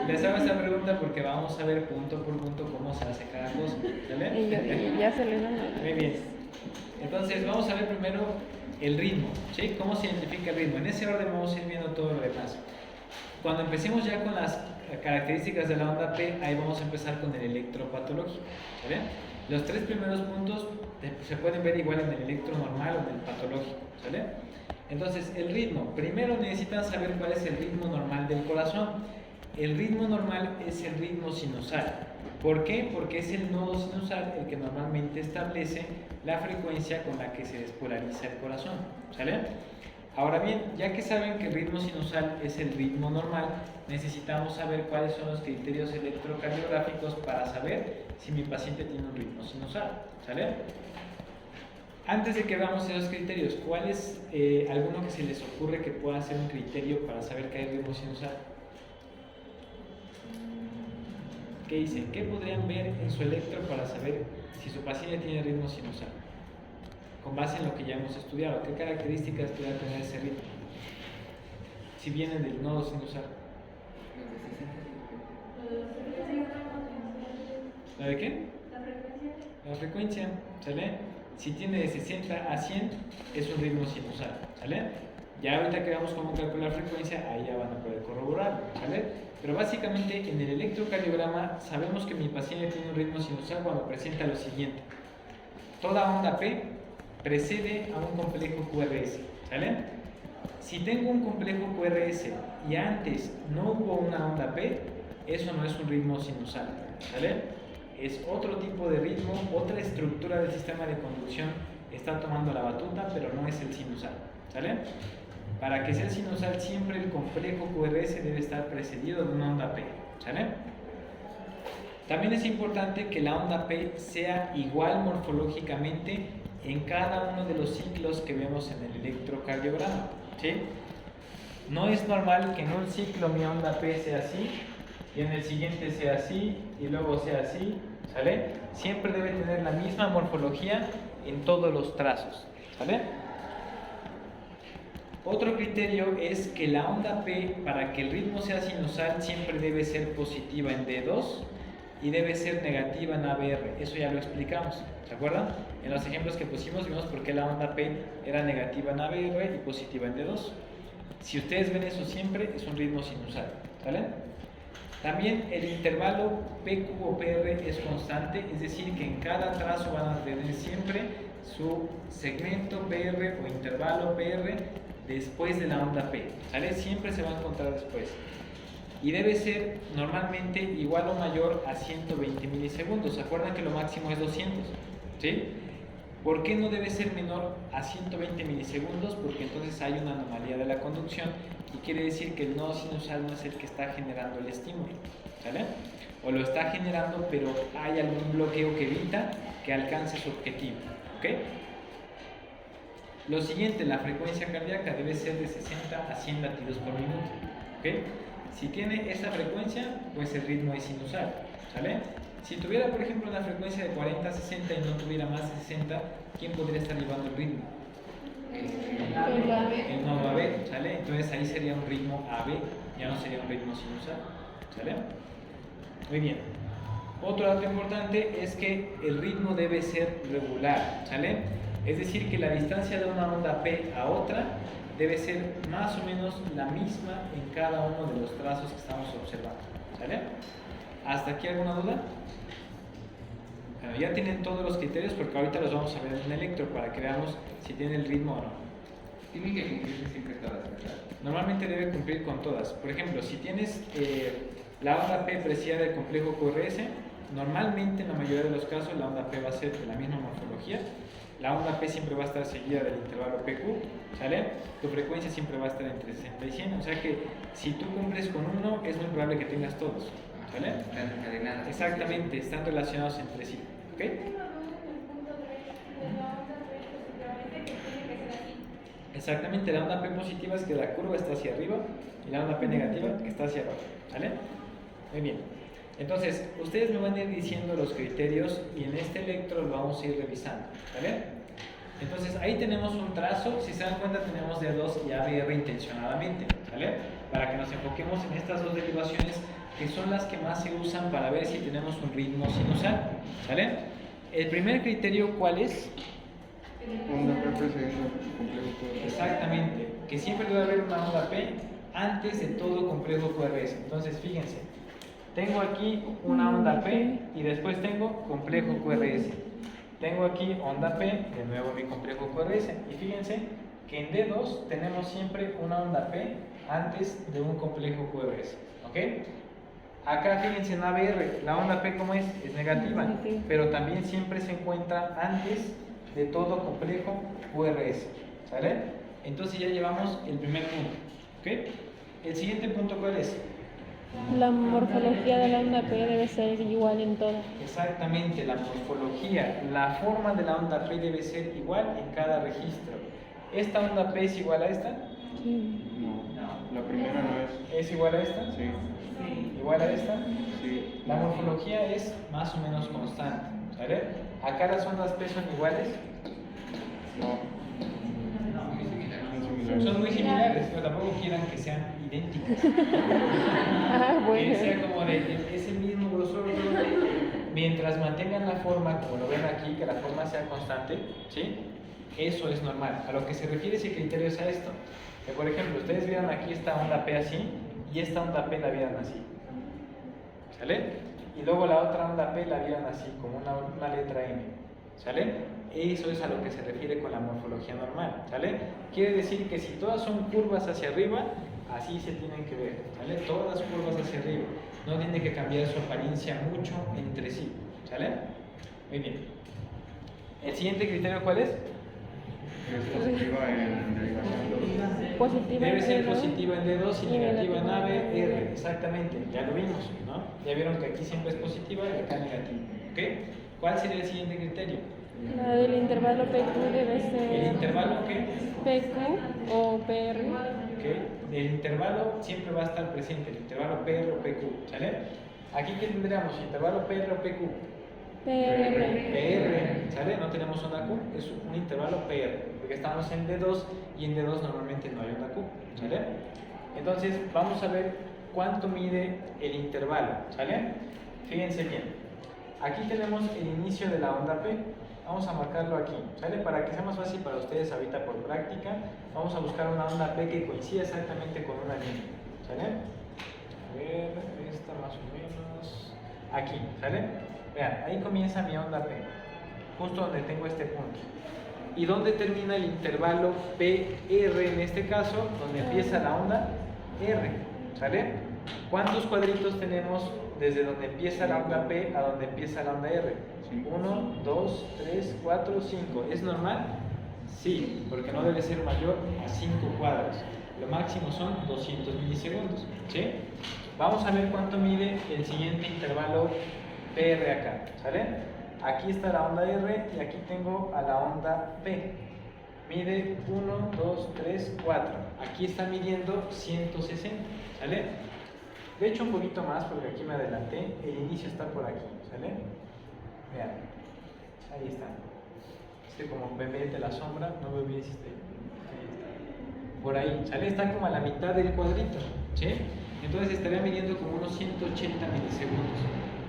Les hago esta pregunta porque vamos a ver punto por punto cómo se hace cada cosa, ¿vale? Y ya se les dan. Muy bien. Entonces vamos a ver primero el ritmo, ¿sí? ¿Cómo se identifica el ritmo? En ese orden vamos a ir viendo todo lo demás. Cuando empecemos ya con las características de la onda P, ahí vamos a empezar con el electropatológico, ¿vale? Los tres primeros puntos se pueden ver igual en el electro normal o en el patológico, ¿sale? Entonces, el ritmo. Primero necesitan saber cuál es el ritmo normal del corazón. El ritmo normal es el ritmo sinusal. ¿Por qué? Porque es el nodo sinusal el que normalmente establece la frecuencia con la que se despolariza el corazón, ¿sale? Ahora bien, ya que saben que el ritmo sinusal es el ritmo normal, necesitamos saber cuáles son los criterios electrocardiográficos para saber si mi paciente tiene un ritmo sinusal, ¿sale? Antes de que veamos esos criterios, ¿cuál es alguno que se les ocurre que pueda ser un criterio para saber que hay ritmo sinusal? ¿Qué dicen? ¿Qué podrían ver en su electro para saber si su paciente tiene ritmo sinusal? Con base en lo que ya hemos estudiado, ¿qué características puede tener ese ritmo? Si viene del nodo sinusal. ¿La de qué? La frecuencia, ¿sale? Si tiene de 60 a 100, es un ritmo sinusal, ¿sale? Ya ahorita que veamos cómo calcular frecuencia, ahí ya van a poder corroborar, ¿sale? Pero básicamente en el electrocardiograma sabemos que mi paciente tiene un ritmo sinusal cuando presenta lo siguiente. Toda onda P precede a un complejo QRS, ¿sale? Si tengo un complejo QRS y antes no hubo una onda P, eso no es un ritmo sinusal, ¿sale? Es otro tipo de ritmo, otra estructura del sistema de conducción está tomando la batuta, pero no es el sinusal, ¿sale? Para que sea el sinusal, siempre el complejo QRS debe estar precedido de una onda P, ¿sale? También es importante que la onda P sea igual morfológicamente en cada uno de los ciclos que vemos en el electrocardiograma, ¿sí? No es normal que en un ciclo mi onda P sea así y en el siguiente sea así y luego sea así, ¿sale? Siempre debe tener la misma morfología en todos los trazos, ¿sale? Otro criterio es que la onda P, para que el ritmo sea sinusal, siempre debe ser positiva en D2 y debe ser negativa en ABR. Eso ya lo explicamos, ¿se acuerdan? En los ejemplos que pusimos vimos por qué la onda P era negativa en ABR y positiva en D2. Si ustedes ven eso siempre, es un ritmo sinusal, ¿vale? También el intervalo PQ o PR es constante, es decir, que en cada trazo van a tener siempre su segmento PR o intervalo PR después de la onda P, ¿sale? Siempre se va a encontrar después. Y debe ser normalmente igual o mayor a 120 milisegundos. ¿Se acuerdan que lo máximo es 200? ¿Sí? ¿Por qué no debe ser menor a 120 milisegundos? Porque entonces hay una anomalía de la conducción y quiere decir que el nodo sinusal no es el que está generando el estímulo, ¿sale? O lo está generando, pero hay algún bloqueo que evita que alcance su objetivo, ¿ok? Lo siguiente, la frecuencia cardíaca debe ser de 60 a 100 latidos por minuto, ¿ok? Si tiene esa frecuencia, pues el ritmo es sinusal, ¿sale? Si tuviera, por ejemplo, una frecuencia de 40 a 60 y no tuviera más de 60, ¿quién podría estar llevando el ritmo? El nodo AB, ¿sale? Entonces ahí sería un ritmo AB, ya no sería un ritmo sinusal, ¿sale? Muy bien. Otro dato importante es que el ritmo debe ser regular, ¿sale? Es decir, que la distancia de una onda P a otra debe ser más o menos la misma en cada uno de los trazos que estamos observando, ¿sale? ¿Hasta aquí alguna duda? Bueno, ya tienen todos los criterios porque ahorita los vamos a ver en electro para que veamos si tiene el ritmo o no. Tienen que cumplir siempre todas, ¿verdad? Normalmente debe cumplir con todas. Por ejemplo, si tienes la onda P precedida del complejo QRS, normalmente en la mayoría de los casos la onda P va a ser de la misma morfología. La onda P siempre va a estar seguida del intervalo PQ, ¿sale? Tu frecuencia siempre va a estar entre 60 y 100, o sea que si tú cumples con uno, es muy probable que tengas todos, ¿sale? Están encadenadas. Exactamente, están relacionados entre sí, ¿ok? Exactamente, la onda P positiva es que la curva está hacia arriba y la onda P negativa que está hacia abajo, ¿vale? Muy bien. Entonces, ustedes me van a ir diciendo los criterios y en este electro lo vamos a ir revisando, ¿vale? Entonces, ahí tenemos un trazo, si se dan cuenta tenemos D2 y ABR intencionadamente, ¿vale? Para que nos enfoquemos en estas dos derivaciones que son las que más se usan para ver si tenemos un ritmo sinusal, ¿vale? El primer criterio, ¿cuál es? Onda P precediendo el complejo QRS. Exactamente, que siempre debe haber una onda P antes de todo complejo QRS. Entonces, fíjense, tengo aquí una onda P y después tengo complejo QRS. Tengo aquí onda P, de nuevo mi complejo QRS. Y fíjense que en D2 tenemos siempre una onda P antes de un complejo QRS, ¿ok? Acá fíjense en ABR, la onda P ¿cómo es? Es negativa, pero también siempre se encuentra antes de todo complejo QRS, ¿sale? Entonces ya llevamos el primer punto, ¿ok? El siguiente punto, ¿cuál es? La morfología de la onda P debe ser igual en todas. Exactamente, la morfología, la forma de la onda P debe ser igual en cada registro. ¿Esta onda P es igual a esta? Sí. No, la primera no es. ¿Es igual a esta? Sí, ¿Igual a esta? sí. La morfología es más o menos constante, ¿sale? Acá las ondas P son iguales, No, Muy similar. son similares. son muy similares, pero tampoco quieran que sean idénticas. Ah, Que sea bueno. como es el mismo grosor, mientras mantengan la forma, como lo ven aquí, que la forma sea constante, ¿sí? Eso es normal. A lo que se refiere ese criterio es a esto. Que por ejemplo, ustedes vieran aquí esta onda P así y esta onda P la vieran así, ¿sale? Y luego la otra onda P la vieran así, como una letra M, ¿sale? Eso es a lo que se refiere con la morfología normal, ¿sale? Quiere decir que si todas son curvas hacia arriba, así se tienen que ver, ¿sale? Todas curvas hacia arriba, no tiene que cambiar su apariencia mucho entre sí, ¿sale? Muy bien. ¿El siguiente criterio cuál es? Es positiva en derivación 2. Positiva Debe en ser D2 positiva en D2 y y negativa en negativa en ABR, ABR. exactamente, ya lo vimos, ¿no? Ya vieron que aquí siempre es positiva y acá negativa, ¿ok? ¿Cuál sería el siguiente criterio? La del intervalo PQ debe ¿El ser intervalo qué? PQ o PR. ¿Ok? El intervalo siempre va a estar presente, el intervalo PR o PQ, ¿sale? Aquí, ¿qué tendríamos? ¿Intervalo PR o PQ? PR, ¿sale? No tenemos onda Q, es un intervalo PR, porque estamos en D2 y en D2 normalmente no hay onda Q, ¿sale? Entonces vamos a ver cuánto mide el intervalo, ¿sale? Fíjense bien, aquí tenemos el inicio de la onda P, vamos a marcarlo aquí, ¿sale? Para que sea más fácil para ustedes ahorita por práctica, vamos a buscar una onda P que coincida exactamente con una línea, ¿sale? A ver, esta más o menos, aquí, ¿sale? Vean, ahí comienza mi onda P, justo donde tengo este punto. ¿Y dónde termina el intervalo PR en este caso? Donde empieza la onda R, ¿sale? ¿Cuántos cuadritos tenemos desde donde empieza la onda P a donde empieza la onda R? 1, 2, 3, 4, 5. ¿Es normal? Sí, porque no debe ser mayor a 5 cuadros. Lo máximo son 200 milisegundos, ¿sí? Vamos a ver cuánto mide el siguiente intervalo PR acá, ¿sale? Aquí está la onda R y aquí tengo a la onda P. Mide 1, 2, 3, 4. Aquí está midiendo 160, ¿sale? De hecho un poquito más porque aquí me adelanté. El inicio está por aquí, ¿sale? Vean, ahí está. Como me mete la sombra, no veo bien si está ahí. Por ahí, ¿sale? Está como a la mitad del cuadrito, ¿sí? Entonces estaría midiendo como unos 180 milisegundos.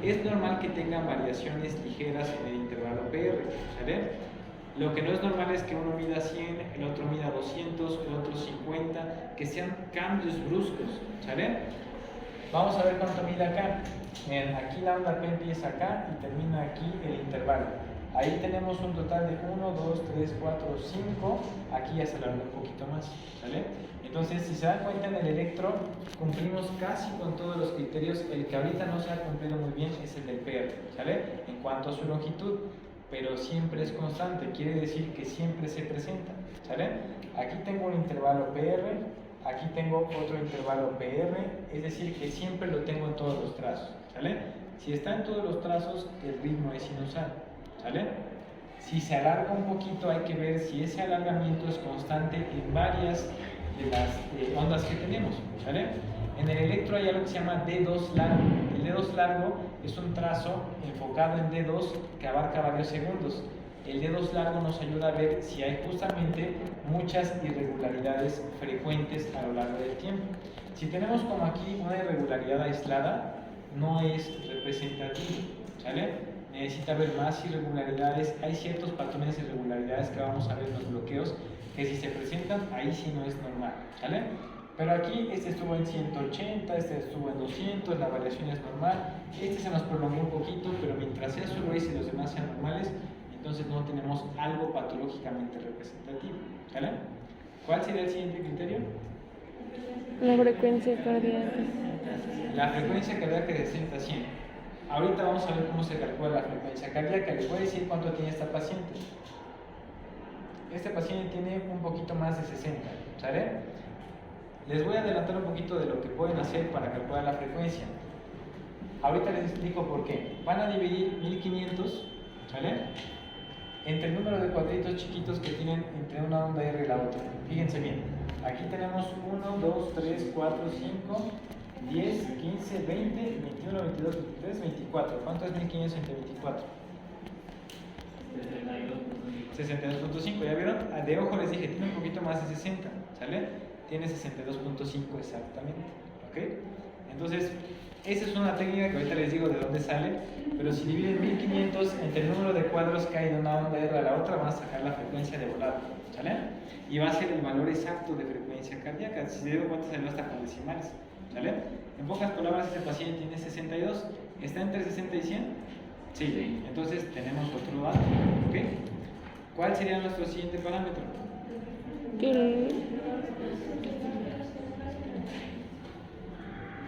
Es normal que tengan variaciones ligeras en el intervalo PR, ¿sale? Lo que no es normal es que uno mida 100, el otro mida 200, el otro 50, que sean cambios bruscos, ¿sale? Vamos a ver cuánto mide acá. Miren, aquí la onda P empieza acá y termina aquí el intervalo. Ahí tenemos un total de 1, 2, 3, 4, 5. Aquí ya se alargó un poquito más, ¿sale? Entonces, si se dan cuenta en el electro, cumplimos casi con todos los criterios. El que ahorita no se ha cumplido muy bien es el del PR, ¿sale? En cuanto a su longitud, pero siempre es constante, quiere decir que siempre se presenta, ¿sale? Aquí tengo un intervalo PR, aquí tengo otro intervalo PR, es decir, que siempre lo tengo en todos los trazos, ¿sale? Si está en todos los trazos, el ritmo es sinusal, ¿sale? Si se alarga un poquito, hay que ver si ese alargamiento es constante en varias de las ondas que tenemos, ¿sale? En el electro hay algo que se llama D2 largo. El D2 largo es un trazo enfocado en D2 que abarca varios segundos. El D2 largo nos ayuda a ver si hay justamente muchas irregularidades frecuentes a lo largo del tiempo. Si tenemos como aquí una irregularidad aislada, no es representativo, ¿sale? Necesita ver más irregularidades. Hay ciertos patrones de irregularidades que vamos a ver en los bloqueos que si se presentan, ahí sí no es normal, ¿sale? Pero aquí este estuvo en 180, este estuvo en 200, la variación es normal. Este se nos prolongó un poquito, pero mientras sea solo ese y los demás sean normales, entonces no tenemos algo patológicamente representativo, ¿sale? ¿Cuál sería el siguiente criterio? La frecuencia cardíaca. La frecuencia cardíaca de 60 a 100. Ahorita vamos a ver cómo se calcula la frecuencia cardíaca. Les voy a decir cuánto tiene esta paciente. Este paciente tiene un poquito más de 60, ¿sale? Les voy a adelantar un poquito de lo que pueden hacer para calcular la frecuencia. Ahorita les explico por qué. Van a dividir 1500, ¿sale? Entre el número de cuadritos chiquitos que tienen entre una onda R y la otra. Fíjense bien. Aquí tenemos 1, 2, 3, 4, 5, 10, 15, 20, 21, 22, 23, 24. ¿Cuánto es 1500 entre 24? 62.5, ¿ya vieron? De ojo les dije, tiene un poquito más de 60, ¿sale? Tiene 62.5 exactamente, ¿ok? Entonces, esa es una técnica que ahorita les digo de dónde sale, pero si dividen 1500 entre el número de cuadros que hay de una onda R a la otra, van a sacar la frecuencia de volado, ¿sale? Y va a ser el valor exacto de frecuencia cardíaca. Si se dieron cuenta, salió hasta con decimales, ¿sale? En pocas palabras, este paciente tiene 62, ¿está entre 60 y 100? Sí, entonces tenemos otro dato, ¿ok? ¿Cuál sería nuestro siguiente parámetro?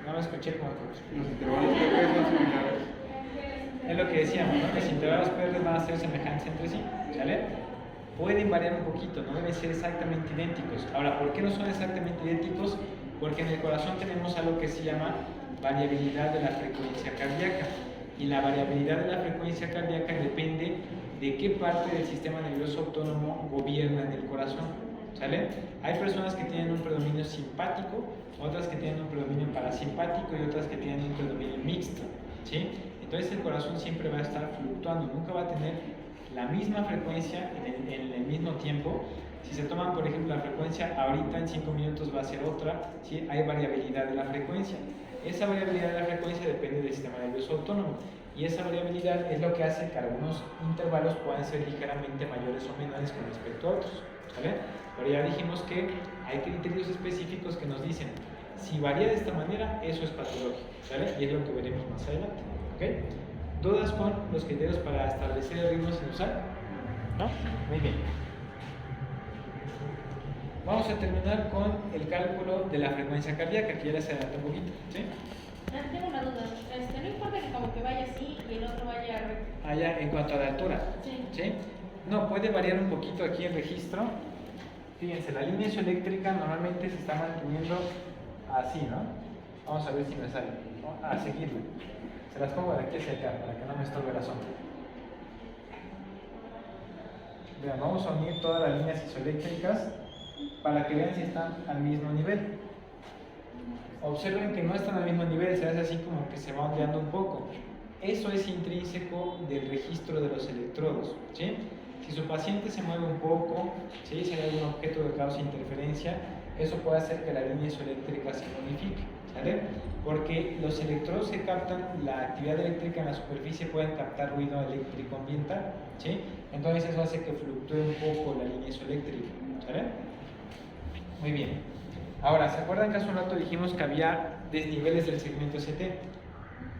No lo escuché como Los intervalos PP son similares. es lo que decíamos, ¿no? Los intervalos PR van a ser semejantes entre sí, ¿sale? Pueden variar un poquito, no deben ser exactamente idénticos. Ahora, ¿por qué no son exactamente idénticos? Porque en el corazón tenemos algo que se llama variabilidad de la frecuencia cardíaca. Y la variabilidad de la frecuencia cardíaca depende de qué parte del sistema nervioso autónomo gobierna en el corazón, ¿sale? Hay personas que tienen un predominio simpático, otras que tienen un predominio parasimpático y otras que tienen un predominio mixto, ¿sí? Entonces el corazón siempre va a estar fluctuando, nunca va a tener la misma frecuencia en el mismo tiempo. Si se toman, por ejemplo, la frecuencia ahorita en 5 minutos va a ser otra, ¿sí? Hay variabilidad de la frecuencia. Esa variabilidad de la frecuencia depende del sistema nervioso autónomo y esa variabilidad es lo que hace que algunos intervalos puedan ser ligeramente mayores o menores con respecto a otros, ¿vale? Pero ya dijimos que hay criterios específicos que nos dicen si varía de esta manera, eso es patológico, ¿vale? Y es lo que veremos más adelante, ¿ok? ¿Dudas con los criterios para establecer el ritmo sinusal? ¿No? Muy bien. Vamos a terminar con el cálculo de la frecuencia cardíaca, que ya les adelanté un poquito, ¿sí? Tengo una duda. No importa que como que vaya así y el otro vaya recto. Allá en cuanto a la altura, Sí. No, puede variar un poquito aquí el registro. Fíjense, la línea isoeléctrica normalmente se está manteniendo así, ¿no? Vamos a ver si me sale, ¿no? A seguirla. Se las pongo de aquí hacia acá para que no me estorbe la sombra. Vean, vamos a unir todas las líneas isoeléctricas para que vean si están al mismo nivel. Observen que no están al mismo nivel, se hace así como que se va ondeando un poco. Eso es intrínseco del registro de los electrodos, ¿sí? Si su paciente se mueve un poco, ¿sí? Si hay algún objeto que causa interferencia, eso puede hacer que la línea isoeléctrica se modifique, ¿vale? Porque los electrodos que captan la actividad eléctrica en la superficie pueden captar ruido eléctrico ambiental, ¿sí? Entonces eso hace que fluctúe un poco la línea isoeléctrica, ¿vale? Muy bien. Ahora, ¿se acuerdan que hace un rato dijimos que había desniveles del segmento ST?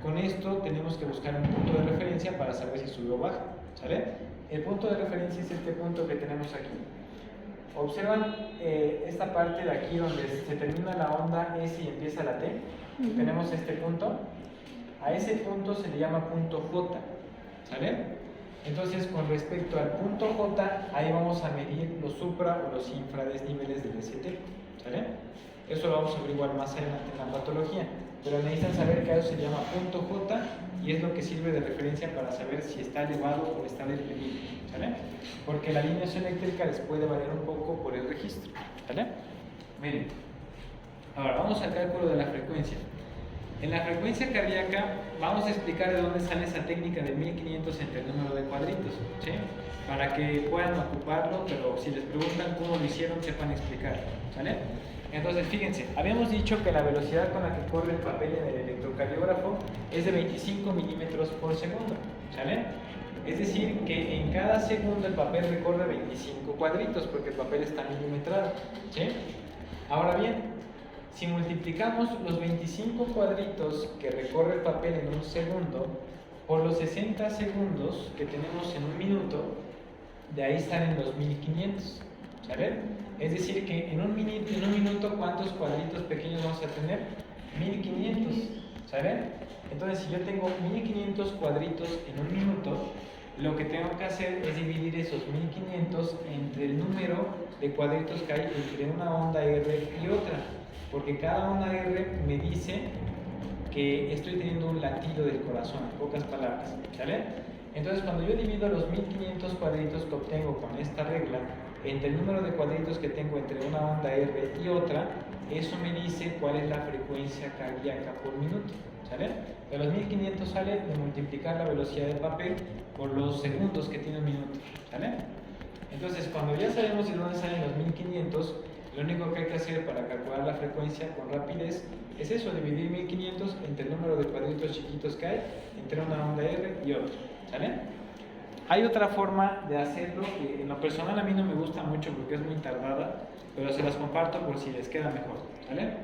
Con esto tenemos que buscar un punto de referencia para saber si sube o baja, ¿sale? El punto de referencia es este punto que tenemos aquí. Observan esta parte de aquí donde se termina la onda S y empieza la T. Tenemos este punto. A ese punto se le llama punto J, ¿sale? Entonces, con respecto al punto J, ahí vamos a medir los supra o los infradesniveles del ST, ¿sale? Eso lo vamos a averiguar más adelante en la patología, pero necesitan saber que eso se llama punto J y es lo que sirve de referencia para saber si está elevado o está deprimido, ¿sale? Porque la línea isoeléctrica les puede variar un poco por el registro, ¿sale? Miren, ahora vamos al cálculo de la frecuencia. En la frecuencia cardíaca vamos a explicar de dónde sale esa técnica de 1500 entre el número de cuadritos, ¿sí? Para que puedan ocuparlo, pero si les preguntan cómo lo hicieron, sepan explicar, ¿sale? Entonces, fíjense, habíamos dicho que la velocidad con la que corre el papel en el electrocardiógrafo es de 25 milímetros por segundo, ¿sale? Es decir, que en cada segundo el papel recorre 25 cuadritos porque el papel está milimetrado, ¿sí? Ahora bien, si multiplicamos los 25 cuadritos que recorre el papel en un segundo por los 60 segundos que tenemos en un minuto, de ahí salen los 1500, ¿sale? Es decir que en un minuto, ¿cuántos cuadritos pequeños vamos a tener? 1500, ¿sale? Entonces, si yo tengo 1500 cuadritos en un minuto, lo que tengo que hacer es dividir esos 1500 entre el número de cuadritos que hay entre una onda R y otra, porque cada onda R me dice que estoy teniendo un latido del corazón, en pocas palabras, ¿sale? Entonces, cuando yo divido los 1500 cuadritos que obtengo con esta regla entre el número de cuadritos que tengo entre una onda R y otra, eso me dice cuál es la frecuencia cardíaca por minuto, ¿sale? De los 1500 sale de multiplicar la velocidad del papel por los segundos que tiene un minuto, ¿sale? Entonces, cuando ya sabemos de dónde salen los 1500, lo único que hay que hacer para calcular la frecuencia con rapidez es eso, dividir 1500 entre el número de cuadritos chiquitos que hay entre una onda R y otra, ¿sale? Hay otra forma de hacerlo que en lo personal a mí no me gusta mucho porque es muy tardada, pero se las comparto por si les queda mejor, ¿vale?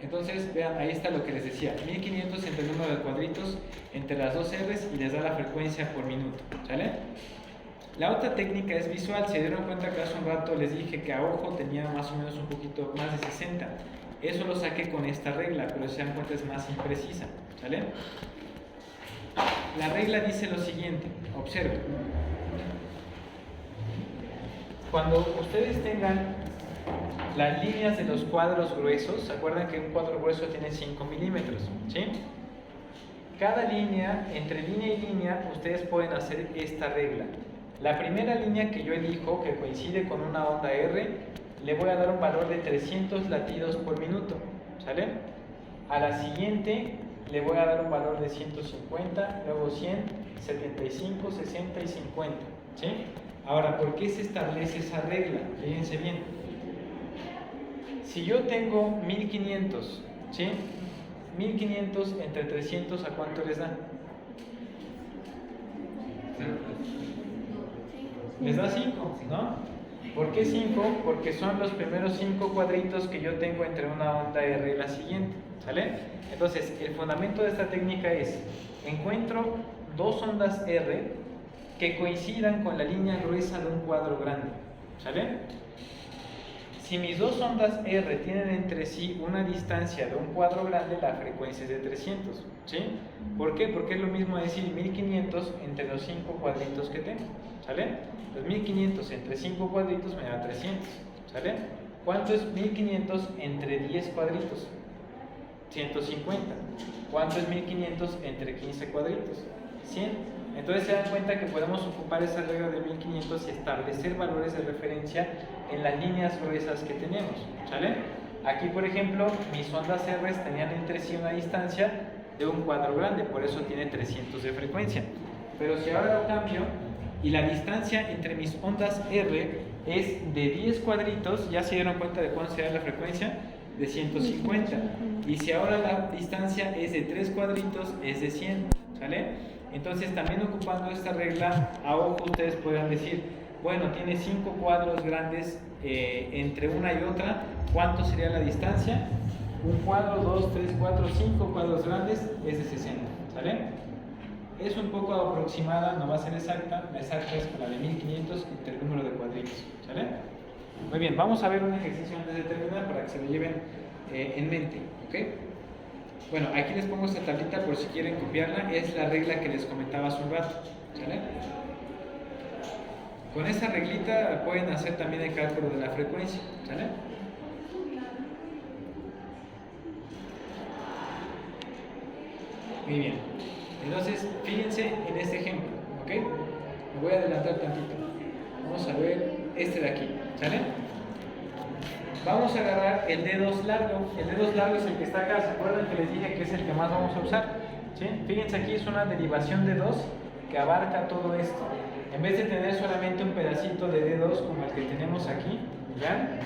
Entonces, vean, ahí está lo que les decía, 1500 entre el número de cuadritos entre las dos R's y les da la frecuencia por minuto, ¿sale? La otra técnica es visual. Se dieron cuenta que hace un rato les dije que a ojo tenía más o menos un poquito más de 60. Eso lo saqué con esta regla, pero si se dan cuenta es más imprecisa, ¿sale? La regla dice lo siguiente, observen. Cuando ustedes tengan las líneas de los cuadros gruesos, ¿se acuerdan que un cuadro grueso tiene 5 milímetros? ¿Sí? Cada línea, entre línea y línea, ustedes pueden hacer esta regla. La primera línea que yo elijo, que coincide con una onda R, le voy a dar un valor de 300 latidos por minuto, ¿sale? A la siguiente le voy a dar un valor de 150, luego 100, 75, 60 y 50, ¿sí? Ahora, ¿por qué se establece esa regla? Fíjense bien. Si yo tengo 1500, ¿sí? 1500 entre 300, ¿a cuánto les da? Les da 5, ¿no? ¿Por qué 5? Porque son los primeros 5 cuadritos que yo tengo entre una onda R y la siguiente, ¿sale? Entonces, el fundamento de esta técnica es, encuentro dos ondas R que coincidan con la línea gruesa de un cuadro grande, ¿sale? Si mis dos ondas R tienen entre sí una distancia de un cuadro grande, la frecuencia es de 300, ¿sí? ¿Por qué? Porque es lo mismo decir 1500 entre los 5 cuadritos que tengo, ¿sale? Los 1500 entre 5 cuadritos me da 300, ¿sale? ¿Cuánto es 1500 entre 10 cuadritos? 150. ¿Cuánto es 1500 entre 15 cuadritos? 100. Entonces se dan cuenta que podemos ocupar esa regla de 1500 y establecer valores de referencia en las líneas gruesas que tenemos, ¿sale? Aquí, por ejemplo, mis ondas R tenían entre sí una distancia de un cuadro grande, por eso tiene 300 de frecuencia. Pero si ahora lo cambio y la distancia entre mis ondas R es de 10 cuadritos, ¿ya se dieron cuenta de cuánto será la frecuencia? De 150. Y si ahora la distancia es de 3 cuadritos, es de 100, ¿sale? Entonces, también ocupando esta regla, a ojo ustedes podrán decir, bueno, tiene 5 cuadros grandes entre una y otra, ¿cuánto sería la distancia? Un cuadro, 2, 3, 4, 5 cuadros grandes es de 60, ¿sale? Es un poco aproximada, no va a ser exacta, la exacta es con la de 1500 entre el número de cuadritos, ¿sale? Muy bien, vamos a ver un ejercicio antes de terminar para que se lo lleven en mente, ¿ok? Bueno, aquí les pongo esta tablita por si quieren copiarla, es la regla que les comentaba hace un rato, ¿sale? Con esta reglita pueden hacer también el cálculo de la frecuencia, ¿sale? Muy bien, entonces fíjense en este ejemplo, ¿ok? Me voy a adelantar tantito. Vamos a ver este de aquí, ¿sale? Vamos a agarrar el D2 largo. El D2 largo es el que está acá. ¿Se acuerdan que les dije que es el que más vamos a usar? ¿Sí? Fíjense, aquí es una derivación de 2 que abarca todo esto. En vez de tener solamente un pedacito de D2 como el que tenemos aquí, ¿ya?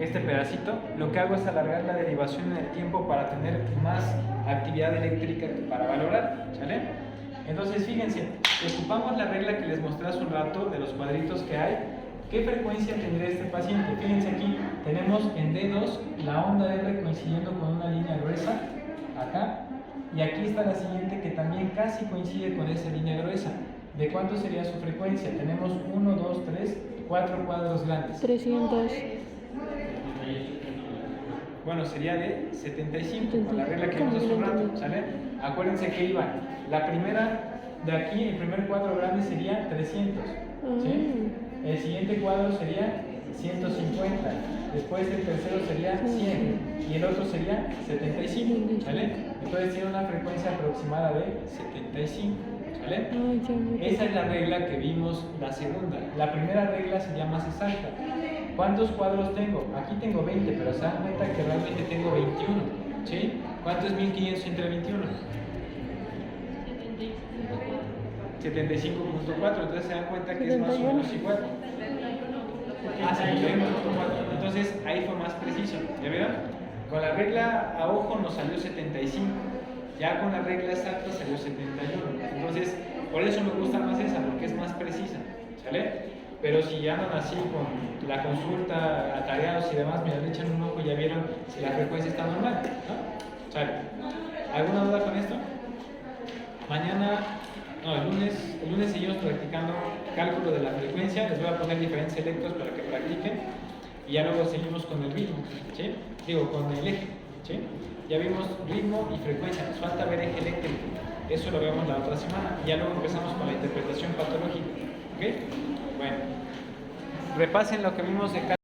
Este pedacito, lo que hago es alargar la derivación en el tiempo para tener más actividad eléctrica para valorar, ¿sale? Entonces, fíjense, ocupamos la regla que les mostré hace un rato de los cuadritos que hay. ¿Qué frecuencia tendría este paciente? Fíjense aquí, tenemos en D2 la onda R coincidiendo con una línea gruesa, acá, y aquí está la siguiente que también casi coincide con esa línea gruesa. ¿De cuánto sería su frecuencia? Tenemos 1, 2, 3, 4 cuadros grandes. 300. Bueno, sería de 75, con la regla que vimos hace un rato, ¿sale? Acuérdense que iba, la primera de aquí, el primer cuadro grande sería 300, ¿sí? El siguiente cuadro sería 150, después el tercero sería 100 y el otro sería 75, ¿sale? Entonces tiene una frecuencia aproximada de 75, ¿sale? Esa es la regla que vimos la segunda. La primera regla sería más exacta. ¿Cuántos cuadros tengo? Aquí tengo 20, pero se dan cuenta que realmente tengo 21, ¿sí? ¿Cuánto es 1500 entre 21? 75.4, entonces se dan cuenta que es más o menos igual. Ah, 71.4, entonces ahí fue más preciso, ¿ya vieron? Con la regla a ojo nos salió 75, ya con la regla exacta salió 71, entonces por eso me gusta más esa, porque es más precisa, ¿sale? Pero si ya andan así con la consulta, atareados y demás, mira, le echan un ojo y ya vieron si la frecuencia está normal, ¿no? ¿Sale? ¿Alguna duda con esto? Mañana... No, el lunes seguimos practicando cálculo de la frecuencia. Les voy a poner diferentes electros para que practiquen. Y ya luego seguimos con el ritmo, ¿sí? Digo, con el eje, ¿sí? Ya vimos ritmo y frecuencia. Nos falta ver eje eléctrico. Eso lo vemos la otra semana. Y ya luego empezamos con la interpretación patológica, ¿ok? Bueno, repasen lo que vimos de cálculo.